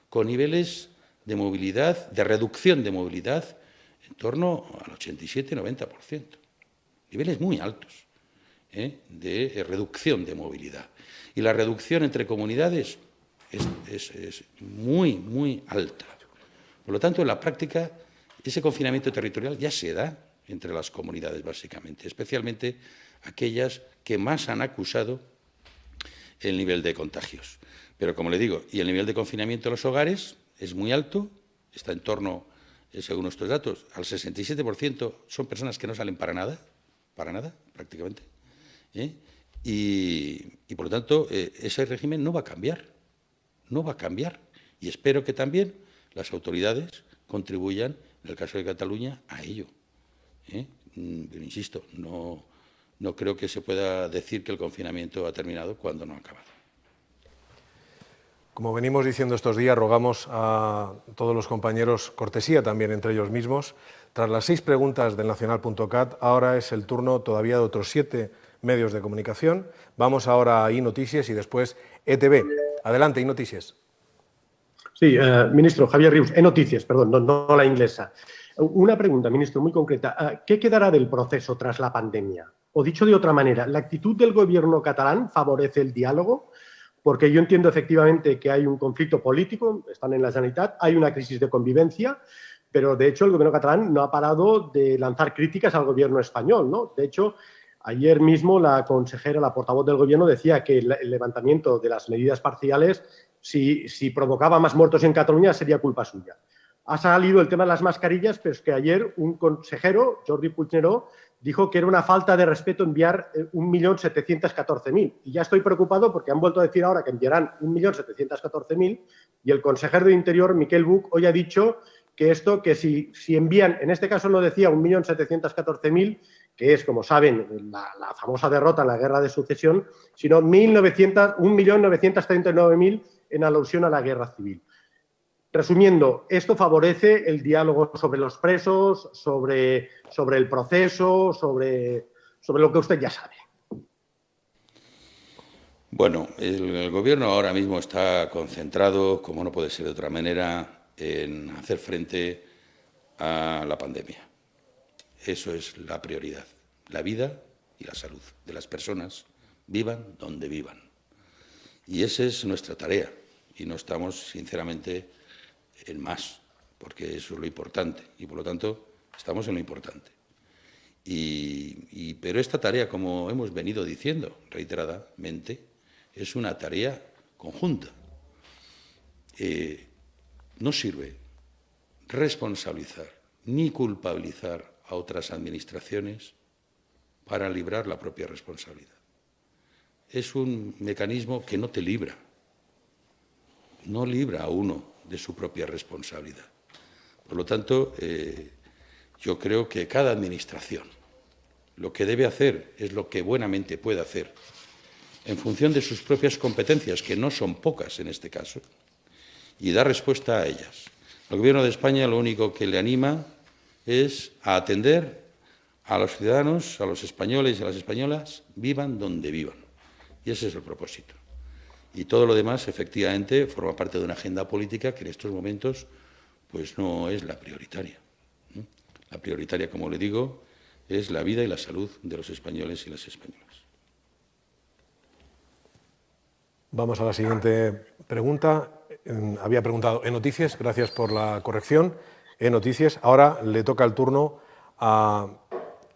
con niveles de movilidad, de reducción de movilidad, en torno al 87-90%. Niveles muy altos de reducción de movilidad. Y la reducción entre comunidades es muy, muy alta. Por lo tanto, en la práctica, ese confinamiento territorial ya se da entre las comunidades, básicamente, especialmente aquellas que más han acusado el nivel de contagios. Pero, como le digo, y el nivel de confinamiento en los hogares es muy alto, está en torno, según nuestros datos, al 67% son personas que no salen para nada, prácticamente. Y, por lo tanto, ese régimen no va a cambiar, y espero que también las autoridades contribuyan, en el caso de Cataluña, a ello. Pero, insisto, no creo que se pueda decir que el confinamiento ha terminado cuando no ha acabado. Como venimos diciendo estos días, rogamos a todos los compañeros cortesía también entre ellos mismos. Tras las 6 preguntas del Nacional.cat, ahora es el turno todavía de otros 7 medios de comunicación. Vamos ahora a iNoticias y después ETV. Adelante, iNoticias. Sí, ministro, Javier Rius, iNoticias, perdón, no la inglesa. Una pregunta, ministro, muy concreta. ¿Qué quedará del proceso tras la pandemia? O dicho de otra manera, ¿la actitud del gobierno catalán favorece el diálogo? Porque yo entiendo efectivamente que hay un conflicto político, están en la Generalitat, hay una crisis de convivencia, pero de hecho el gobierno catalán no ha parado de lanzar críticas al gobierno español, ¿no? De hecho, ayer mismo la consejera, la portavoz del gobierno, decía que el levantamiento de las medidas parciales, si provocaba más muertos en Cataluña, sería culpa suya. Ha salido el tema de las mascarillas, pero es que ayer un consejero, Jordi Puigneró, dijo que era una falta de respeto enviar 1.714.000. Y ya estoy preocupado porque han vuelto a decir ahora que enviarán 1.714.000 y el consejero de Interior, Miquel Buch, hoy ha dicho que si envían, en este caso no decía 1.714.000, que es, como saben, la famosa derrota en la Guerra de Sucesión, sino 1.939.000 en alusión a la Guerra Civil. Resumiendo, esto favorece el diálogo sobre los presos, sobre el proceso, sobre lo que usted ya sabe. Bueno, el Gobierno ahora mismo está concentrado, como no puede ser de otra manera, en hacer frente a la pandemia. Eso es la prioridad, la vida y la salud de las personas, vivan donde vivan. Y esa es nuestra tarea y no estamos, sinceramente, en más, porque eso es lo importante y, por lo tanto, estamos en lo importante. Pero esta tarea, como hemos venido diciendo reiteradamente, es una tarea conjunta. No sirve responsabilizar ni culpabilizar a otras administraciones para librar la propia responsabilidad. Es un mecanismo que no te libra, no libra a uno de su propia responsabilidad. Por lo tanto, yo creo que cada administración lo que debe hacer es lo que buenamente puede hacer en función de sus propias competencias, que no son pocas en este caso, y dar respuesta a ellas. Al Gobierno de España lo único que le anima es a atender a los ciudadanos, a los españoles y a las españolas, vivan donde vivan. Y ese es el propósito. Y todo lo demás, efectivamente, forma parte de una agenda política que en estos momentos pues no es la prioritaria. La prioritaria, como le digo, es la vida y la salud de los españoles y las españolas. Vamos a la siguiente pregunta. Había preguntado en Noticias, gracias por la corrección. En Noticias, ahora le toca el turno a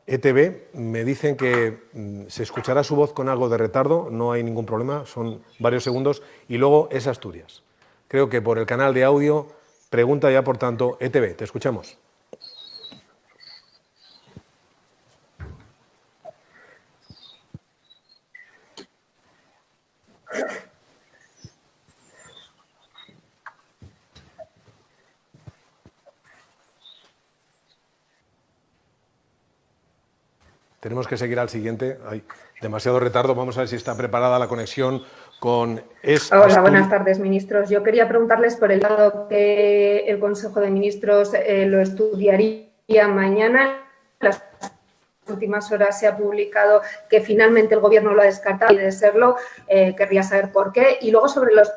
ETV. Me dicen que se escuchará su voz con algo de retardo, no hay ningún problema, son varios segundos. Y luego es Asturias. Creo que por el canal de audio pregunta ya, por tanto, ETV. Te escuchamos. Tenemos que seguir al siguiente. Hay demasiado retardo. Vamos a ver si está preparada la conexión con Hola, buenas tardes, ministros. Yo quería preguntarles por el lado que el Consejo de Ministros lo estudiaría mañana. En las últimas horas se ha publicado que finalmente el Gobierno lo ha descartado y de serlo, querría saber por qué. Y luego sobre los...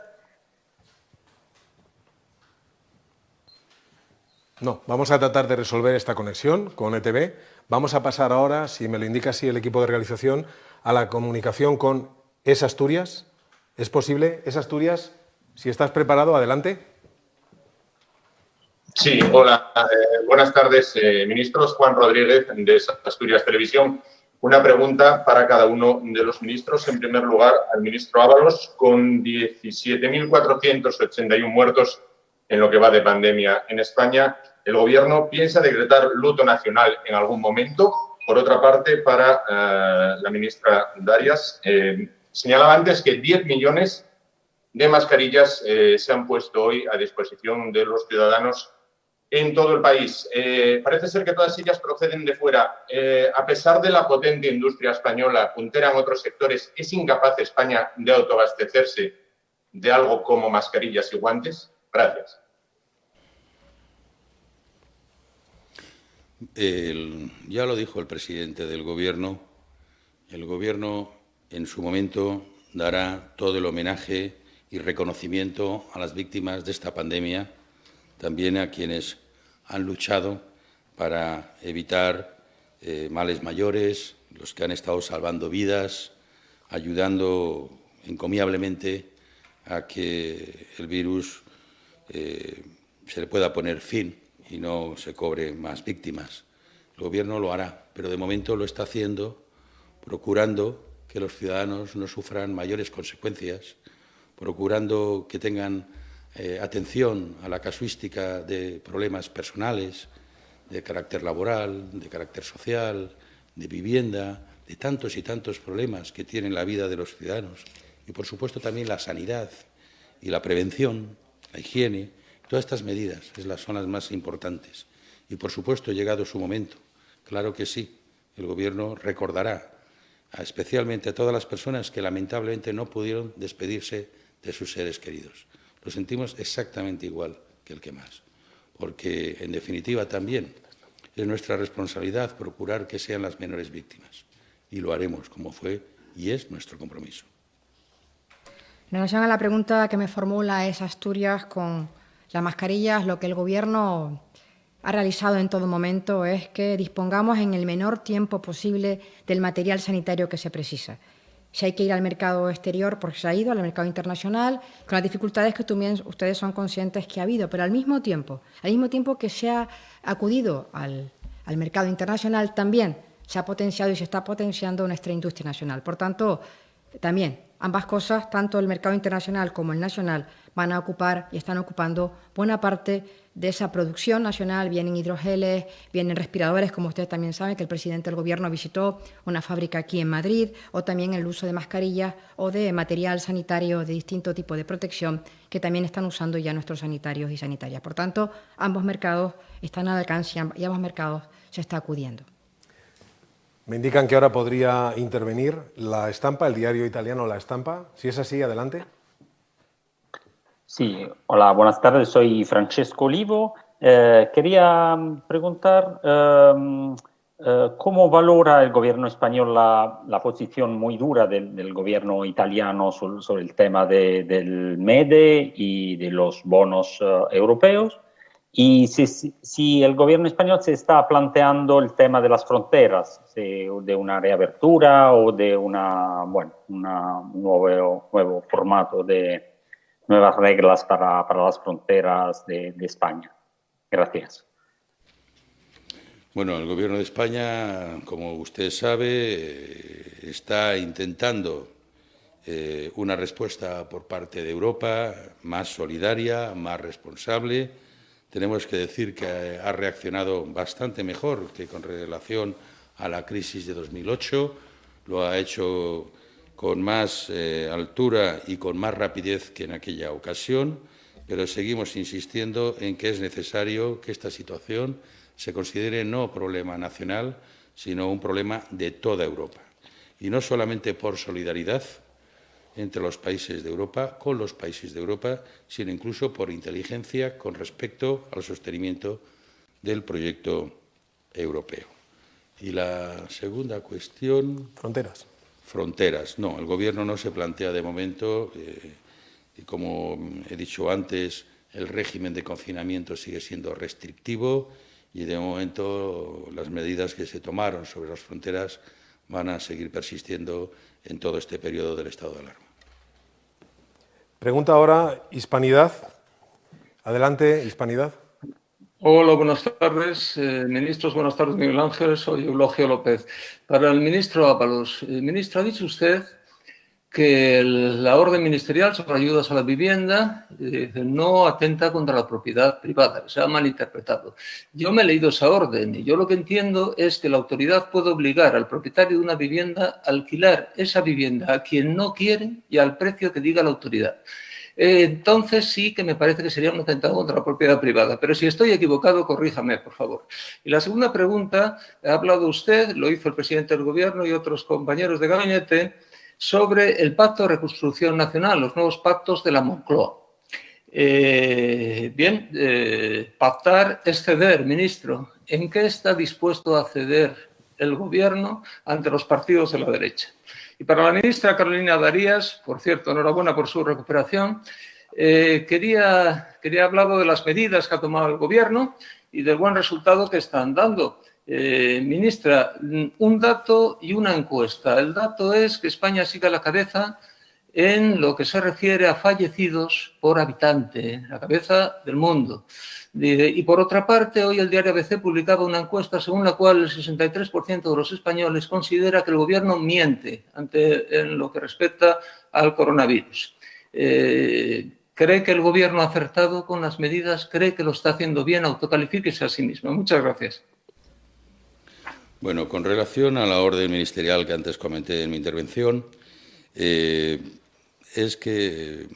No, vamos a tratar de resolver esta conexión con ETV. Vamos a pasar ahora, si me lo indica así el equipo de realización, a la comunicación con Es Asturias. ¿Es posible? Es Asturias, si estás preparado, adelante. Sí, hola. Buenas tardes, ministros. Juan Rodríguez, de Asturias Televisión. Una pregunta para cada uno de los ministros. En primer lugar, al ministro Ábalos, con 17.481 muertos en lo que va de pandemia en España, ¿el Gobierno piensa decretar luto nacional en algún momento? Por otra parte, para la ministra Darias, señalaba antes que 10 millones de mascarillas se han puesto hoy a disposición de los ciudadanos en todo el país. Parece ser que todas ellas proceden de fuera. A pesar de la potente industria española, puntera en otros sectores, ¿es incapaz España de autoabastecerse de algo como mascarillas y guantes? Gracias. Ya lo dijo el presidente del Gobierno. El Gobierno, en su momento, dará todo el homenaje y reconocimiento a las víctimas de esta pandemia, también a quienes han luchado para evitar males mayores, los que han estado salvando vidas, ayudando encomiablemente a que el virus se le pueda poner fin y no se cobre más víctimas. El Gobierno lo hará, pero de momento lo está haciendo procurando que los ciudadanos no sufran mayores consecuencias, procurando que tengan atención a la casuística de problemas personales, de carácter laboral, de carácter social, de vivienda, de tantos y tantos problemas que tienen la vida de los ciudadanos. Y, por supuesto, también la sanidad y la prevención, la higiene, todas estas medidas son las más importantes. Y, por supuesto, llegado su momento, claro que sí, el Gobierno recordará especialmente a todas las personas que lamentablemente no pudieron despedirse de sus seres queridos. Lo sentimos exactamente igual que el que más, porque, en definitiva, también es nuestra responsabilidad procurar que sean las menores víctimas, y lo haremos como fue y es nuestro compromiso. En relación a la pregunta que me formula Es Asturias con las mascarillas, lo que el Gobierno ha realizado en todo momento es que dispongamos en el menor tiempo posible del material sanitario que se precisa. Si hay que ir al mercado exterior, porque se ha ido al mercado internacional, con las dificultades que también ustedes son conscientes que ha habido, pero al mismo tiempo que se ha acudido al mercado internacional, también se ha potenciado y se está potenciando nuestra industria nacional. Por tanto, también ambas cosas, tanto el mercado internacional como el nacional, van a ocupar y están ocupando buena parte de esa producción nacional, bien en hidrogeles, bien en respiradores, como ustedes también saben, que el presidente del Gobierno visitó una fábrica aquí en Madrid, o también el uso de mascarillas o de material sanitario de distinto tipo de protección que también están usando ya nuestros sanitarios y sanitarias. Por tanto, ambos mercados están al alcance y ambos mercados se está acudiendo. Me indican que ahora podría intervenir La Stampa, el diario italiano La Stampa. Si es así, adelante. Sí, hola, buenas tardes, soy Francesco Olivo. Quería preguntar cómo valora el gobierno español la posición muy dura del gobierno italiano sobre el tema del MEDE y de los bonos europeos. Y si el gobierno español se está planteando el tema de las fronteras, de una reapertura o de un nuevo formato de nuevas reglas para las fronteras de España. Gracias. Bueno, el Gobierno de España, como usted sabe, está intentando una respuesta por parte de Europa más solidaria, más responsable. Tenemos que decir que ha reaccionado bastante mejor que con relación a la crisis de 2008. Lo ha hecho con más altura y con más rapidez que en aquella ocasión, pero seguimos insistiendo en que es necesario que esta situación se considere no problema nacional, sino un problema de toda Europa. Y no solamente por solidaridad entre los países de Europa, con los países de Europa, sino incluso por inteligencia con respecto al sostenimiento del proyecto europeo. Y la segunda cuestión... Fronteras. Fronteras. No, el Gobierno no se plantea de momento, y como he dicho antes, el régimen de confinamiento sigue siendo restrictivo y de momento las medidas que se tomaron sobre las fronteras van a seguir persistiendo en todo este periodo del estado de alarma. Pregunta ahora Hispanidad. Adelante, Hispanidad. Hola, buenas tardes, ministros. Buenas tardes, Miguel Ángel. Soy Eulogio López. Para el ministro Ábalos. Ministro, ha dicho usted que la orden ministerial sobre ayudas a la vivienda no atenta contra la propiedad privada. Se ha malinterpretado. Yo me he leído esa orden y yo lo que entiendo es que la autoridad puede obligar al propietario de una vivienda a alquilar esa vivienda a quien no quiere y al precio que diga la autoridad. Entonces sí que me parece que sería un atentado contra la propiedad privada. Pero si estoy equivocado, corríjame, por favor. Y la segunda pregunta, ha hablado usted, lo hizo el presidente del Gobierno y otros compañeros de gabinete, sobre el Pacto de Reconstrucción Nacional, los nuevos pactos de la Moncloa. Pactar es ceder, ministro. ¿En qué está dispuesto a ceder el Gobierno ante los partidos de la derecha? Y para la ministra Carolina Darias, por cierto, enhorabuena por su recuperación, quería hablar de las medidas que ha tomado el Gobierno y del buen resultado que están dando. Ministra, un dato y una encuesta. El dato es que España sigue a la cabeza en lo que se refiere a fallecidos por habitante, la cabeza del mundo. Y por otra parte, hoy el diario ABC publicaba una encuesta según la cual el 63% de los españoles considera que el Gobierno miente en lo que respecta al coronavirus. ¿Cree que el Gobierno ha acertado con las medidas? ¿Cree que lo está haciendo bien? Autocalifíquese a sí mismo. Muchas gracias. Bueno, con relación a la orden ministerial que antes comenté en mi intervención, es que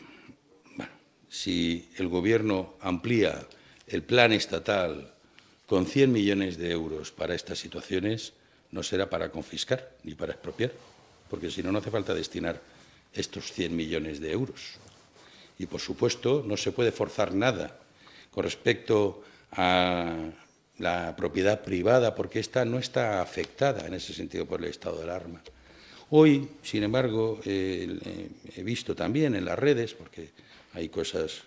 si el Gobierno amplía el plan estatal con 100 millones de euros para estas situaciones, no será para confiscar ni para expropiar, porque si no, no hace falta destinar estos 100 millones de euros. Y, por supuesto, no se puede forzar nada con respecto a la propiedad privada, porque esta no está afectada en ese sentido por el estado de alarma. Hoy, sin embargo, he visto también en las redes, porque hay cosas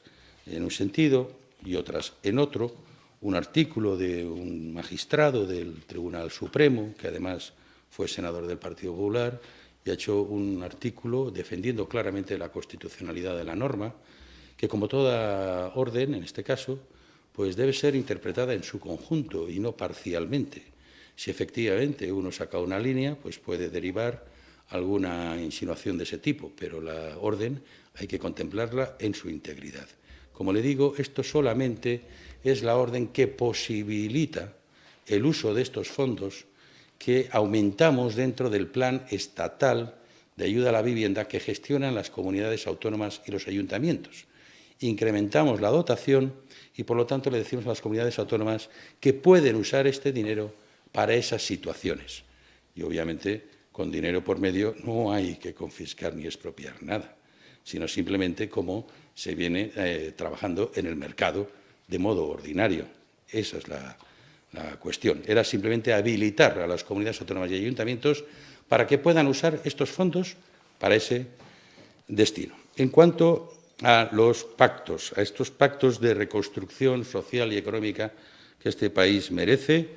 en un sentido y otras en otro, un artículo de un magistrado del Tribunal Supremo, que además fue senador del Partido Popular, y ha hecho un artículo defendiendo claramente la constitucionalidad de la norma, que como toda orden, en este caso, pues debe ser interpretada en su conjunto y no parcialmente. Si efectivamente uno saca una línea, pues puede derivar alguna insinuación de ese tipo, pero la orden hay que contemplarla en su integridad. Como le digo, esto solamente es la orden que posibilita el uso de estos fondos que aumentamos dentro del plan estatal de ayuda a la vivienda que gestionan las comunidades autónomas y los ayuntamientos. Incrementamos la dotación y, por lo tanto, le decimos a las comunidades autónomas que pueden usar este dinero para esas situaciones. Y, obviamente, con dinero por medio no hay que confiscar ni expropiar nada, sino simplemente como se viene trabajando en el mercado de modo ordinario. Esa es la cuestión. Era simplemente habilitar a las comunidades autónomas y ayuntamientos para que puedan usar estos fondos para ese destino. En cuanto a los pactos, a estos pactos de reconstrucción social y económica que este país merece.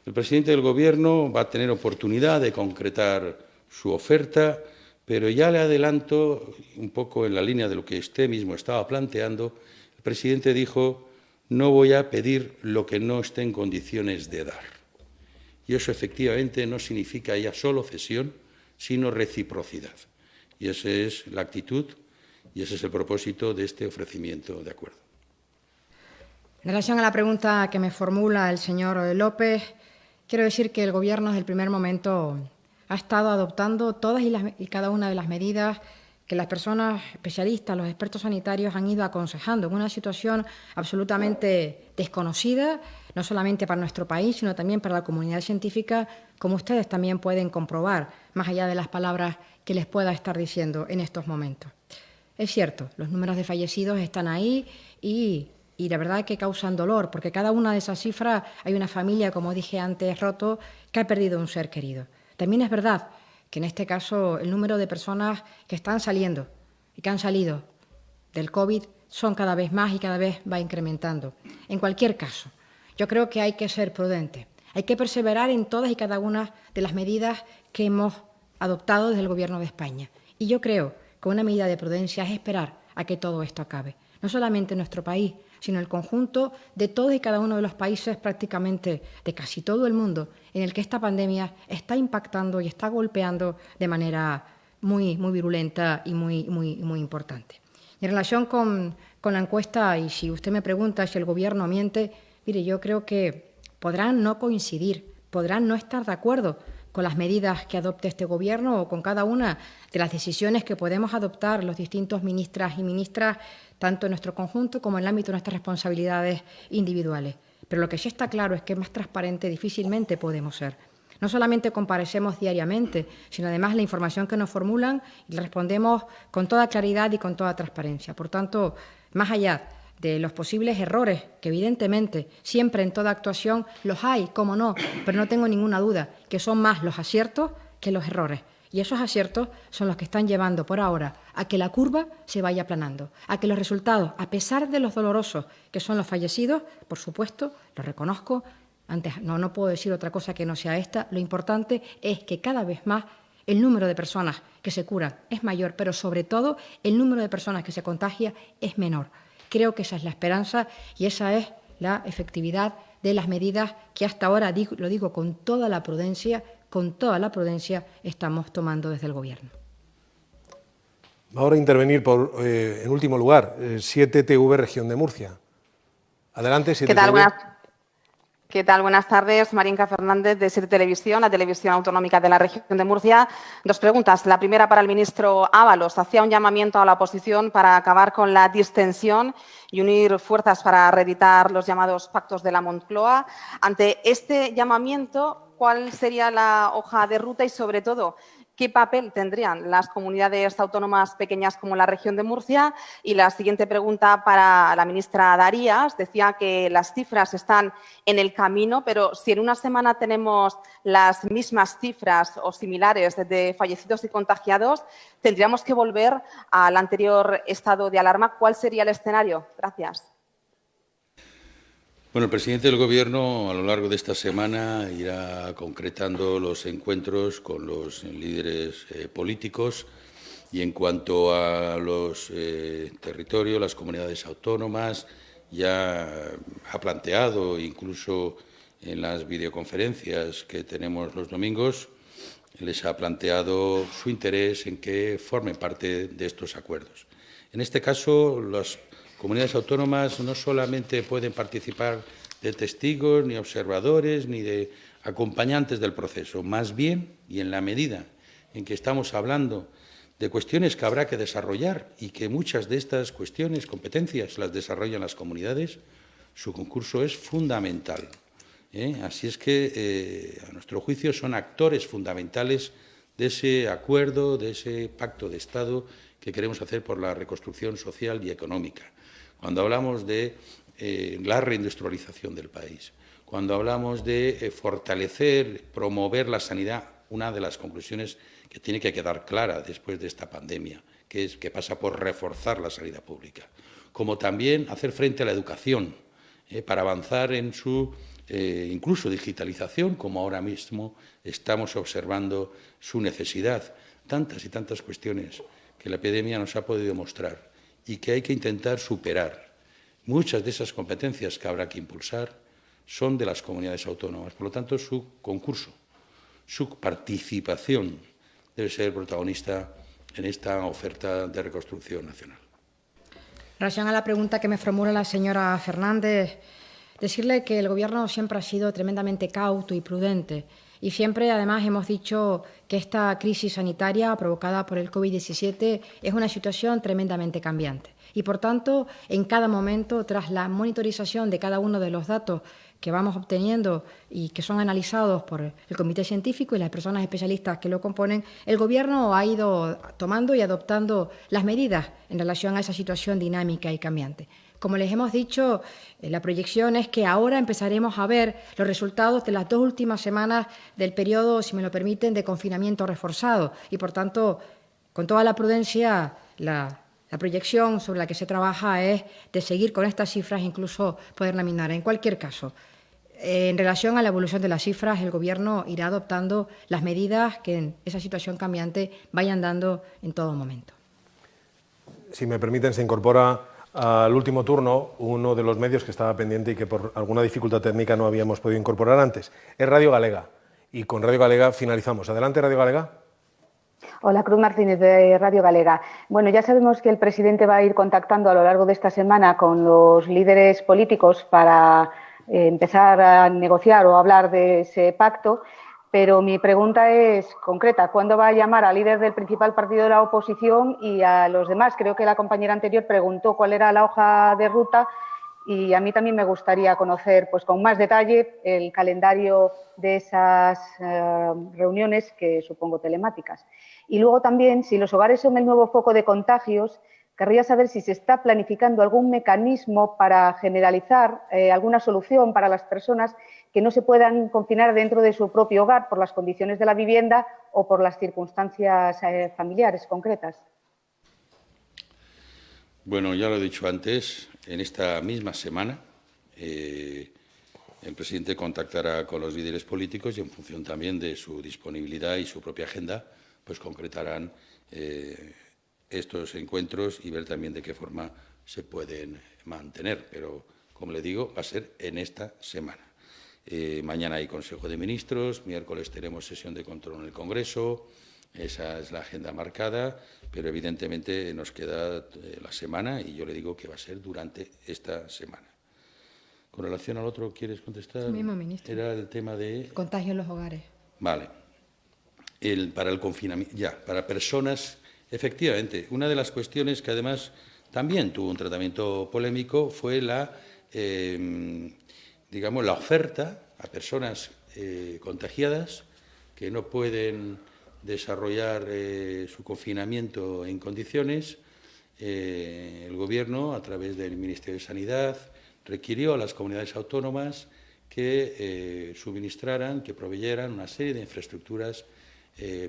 El presidente del Gobierno va a tener oportunidad de concretar su oferta, pero ya le adelanto, un poco en la línea de lo que usted mismo estaba planteando, el presidente dijo: no voy a pedir lo que no esté en condiciones de dar. Y eso efectivamente no significa ya solo cesión, sino reciprocidad. Y esa es la actitud y ese es el propósito de este ofrecimiento de acuerdo. En relación a la pregunta que me formula el señor López, quiero decir que el Gobierno desde el primer momento ha estado adoptando todas y cada una de las medidas que las personas especialistas, los expertos sanitarios han ido aconsejando en una situación absolutamente desconocida, no solamente para nuestro país, sino también para la comunidad científica, como ustedes también pueden comprobar, más allá de las palabras que les pueda estar diciendo en estos momentos. Es cierto, los números de fallecidos están ahí y la verdad que causan dolor, porque cada una de esas cifras hay una familia, como dije antes, roto, que ha perdido un ser querido. También es verdad que en este caso el número de personas que están saliendo y que han salido del COVID son cada vez más y cada vez va incrementando. En cualquier caso, yo creo que hay que ser prudentes, hay que perseverar en todas y cada una de las medidas que hemos adoptado desde el Gobierno de España. Y yo creo que una medida de prudencia es esperar a que todo esto acabe, no solamente en nuestro país, sino el conjunto de todos y cada uno de los países, prácticamente de casi todo el mundo, en el que esta pandemia está impactando y está golpeando de manera muy virulenta y muy importante. Y en relación con la encuesta, y si usted me pregunta si el Gobierno miente, mire, yo creo que podrán no coincidir, podrán no estar de acuerdo con las medidas que adopte este Gobierno o con cada una de las decisiones que podemos adoptar los distintos ministras y ministras, tanto en nuestro conjunto como en el ámbito de nuestras responsabilidades individuales. Pero lo que sí está claro es que más transparente difícilmente podemos ser. No solamente comparecemos diariamente, sino además la información que nos formulan y le respondemos con toda claridad y con toda transparencia. Por tanto, más allá de los posibles errores, que evidentemente siempre en toda actuación los hay, cómo no, pero no tengo ninguna duda que son más los aciertos que los errores. Y esos aciertos son los que están llevando por ahora a que la curva se vaya aplanando, a que los resultados, a pesar de los dolorosos que son los fallecidos, por supuesto, lo reconozco, antes no puedo decir otra cosa que no sea esta, lo importante es que cada vez más el número de personas que se curan es mayor, pero sobre todo el número de personas que se contagia es menor. Creo que esa es la esperanza y esa es la efectividad de las medidas que hasta ahora, lo digo con toda la prudencia, estamos tomando desde el Gobierno. Ahora intervenir en último lugar, 7TV Región de Murcia. Adelante, 7TV. ¿Qué tal? Buenas tardes. Marinka Fernández, de SER Televisión, la televisión autonómica de la región de Murcia. Dos preguntas. La primera para el ministro Ábalos. Hacía un llamamiento a la oposición para acabar con la distensión y unir fuerzas para reeditar los llamados pactos de la Moncloa. Ante este llamamiento, ¿cuál sería la hoja de ruta y, sobre todo, qué papel tendrían las comunidades autónomas pequeñas como la región de Murcia? Y la siguiente pregunta para la ministra Darías. Decía que las cifras están en el camino, pero si en una semana tenemos las mismas cifras o similares de fallecidos y contagiados, ¿tendríamos que volver al anterior estado de alarma? ¿Cuál sería el escenario? Gracias. Bueno, el presidente del Gobierno a lo largo de esta semana irá concretando los encuentros con los líderes políticos y en cuanto a los territorios, las comunidades autónomas, ya ha planteado, incluso en las videoconferencias que tenemos los domingos, les ha planteado su interés en que formen parte de estos acuerdos. En este caso, las comunidades autónomas no solamente pueden participar de testigos, ni observadores, ni de acompañantes del proceso. Más bien, y en la medida en que estamos hablando de cuestiones que habrá que desarrollar y que muchas de estas cuestiones, competencias, las desarrollan las comunidades, su concurso es fundamental. Así es que, a nuestro juicio, son actores fundamentales de ese acuerdo, de ese pacto de Estado que queremos hacer por la reconstrucción social y económica. Cuando hablamos de la reindustrialización del país, cuando hablamos de fortalecer, promover la sanidad, una de las conclusiones que tiene que quedar clara después de esta pandemia, que pasa por reforzar la sanidad pública, como también hacer frente a la educación, para avanzar en su incluso digitalización, como ahora mismo estamos observando su necesidad. Tantas y tantas cuestiones que la epidemia nos ha podido mostrar y que hay que intentar superar. Muchas de esas competencias que habrá que impulsar son de las comunidades autónomas. Por lo tanto, su concurso, su participación debe ser protagonista en esta oferta de reconstrucción nacional. En relación a la pregunta que me formula la señora Fernández, decirle que el Gobierno siempre ha sido tremendamente cauto y prudente y siempre, además, hemos dicho que esta crisis sanitaria provocada por el COVID-17 es una situación tremendamente cambiante. Y, por tanto, en cada momento, tras la monitorización de cada uno de los datos que vamos obteniendo y que son analizados por el Comité Científico y las personas especialistas que lo componen, el Gobierno ha ido tomando y adoptando las medidas en relación a esa situación dinámica y cambiante. Como les hemos dicho, la proyección es que ahora empezaremos a ver los resultados de las 2 últimas semanas del periodo, si me lo permiten, de confinamiento reforzado y, por tanto, con toda la prudencia, la proyección sobre la que se trabaja es de seguir con estas cifras e incluso poder laminar. En cualquier caso, en relación a la evolución de las cifras, el Gobierno irá adoptando las medidas que en esa situación cambiante vayan dando en todo momento. Si me permiten, se incorpora al último turno uno de los medios que estaba pendiente y que por alguna dificultad técnica no habíamos podido incorporar antes. Es Radio Galega. Y con Radio Galega finalizamos. Adelante, Radio Galega. Hola, Cruz Martínez de Radio Galega. Bueno, ya sabemos que el presidente va a ir contactando a lo largo de esta semana con los líderes políticos para empezar a negociar o hablar de ese pacto, pero mi pregunta es concreta. ¿Cuándo va a llamar al líder del principal partido de la oposición y a los demás? Creo que la compañera anterior preguntó cuál era la hoja de ruta y a mí también me gustaría conocer pues, con más detalle el calendario de esas reuniones, que supongo telemáticas. Y luego también, si los hogares son el nuevo foco de contagios, querría saber si se está planificando algún mecanismo para generalizar alguna solución para las personas que no se puedan confinar dentro de su propio hogar por las condiciones de la vivienda o por las circunstancias familiares concretas. Bueno, ya lo he dicho antes, en esta misma semana el presidente contactará con los líderes políticos y en función también de su disponibilidad y su propia agenda, pues concretarán estos encuentros y ver también de qué forma se pueden mantener. Pero, como le digo, va a ser en esta semana. Mañana hay Consejo de Ministros, miércoles tenemos sesión de control en el Congreso, esa es la agenda marcada, pero evidentemente nos queda la semana y yo le digo que va a ser durante esta semana. Con relación al otro, ¿quieres contestar? Sí, mismo, ministro. Era el tema de... Contagio en los hogares. Vale. Para el confinamiento, para personas, efectivamente, una de las cuestiones que además también tuvo un tratamiento polémico fue la oferta a personas contagiadas que no pueden desarrollar su confinamiento en condiciones. El Gobierno, a través del Ministerio de Sanidad, requirió a las comunidades autónomas que suministraran, que proveyeran una serie de infraestructuras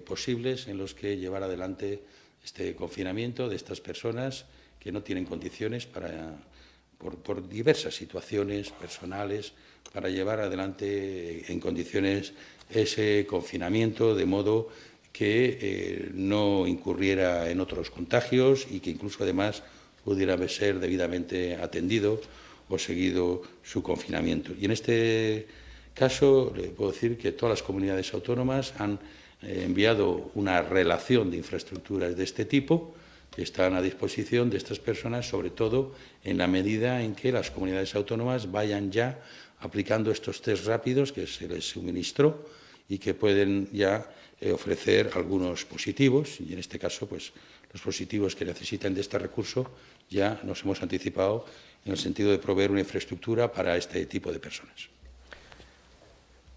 posibles en los que llevar adelante este confinamiento de estas personas que no tienen condiciones por diversas situaciones personales para llevar adelante en condiciones ese confinamiento de modo que no incurriera en otros contagios y que incluso además pudiera ser debidamente atendido o seguido su confinamiento. Y en este caso le puedo decir que todas las comunidades autónomas han enviado una relación de infraestructuras de este tipo que están a disposición de estas personas, sobre todo en la medida en que las comunidades autónomas vayan ya aplicando estos test rápidos que se les suministró y que pueden ya ofrecer algunos positivos, y en este caso, pues los positivos que necesitan de este recurso ya nos hemos anticipado en el sentido de proveer una infraestructura para este tipo de personas.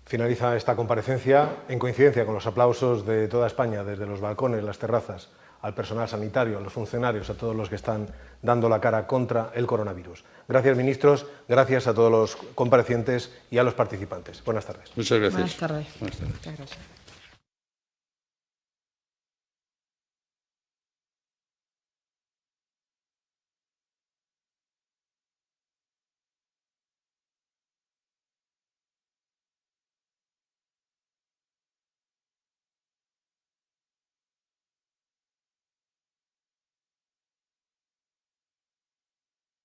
Finaliza esta comparecencia en coincidencia con los aplausos de toda España, desde los balcones, las terrazas, al personal sanitario, a los funcionarios, a todos los que están dando la cara contra el coronavirus. Gracias, ministros, gracias a todos los comparecientes y a los participantes. Buenas tardes. Muchas gracias. Buenas tardes. Buenas tardes. Muchas gracias.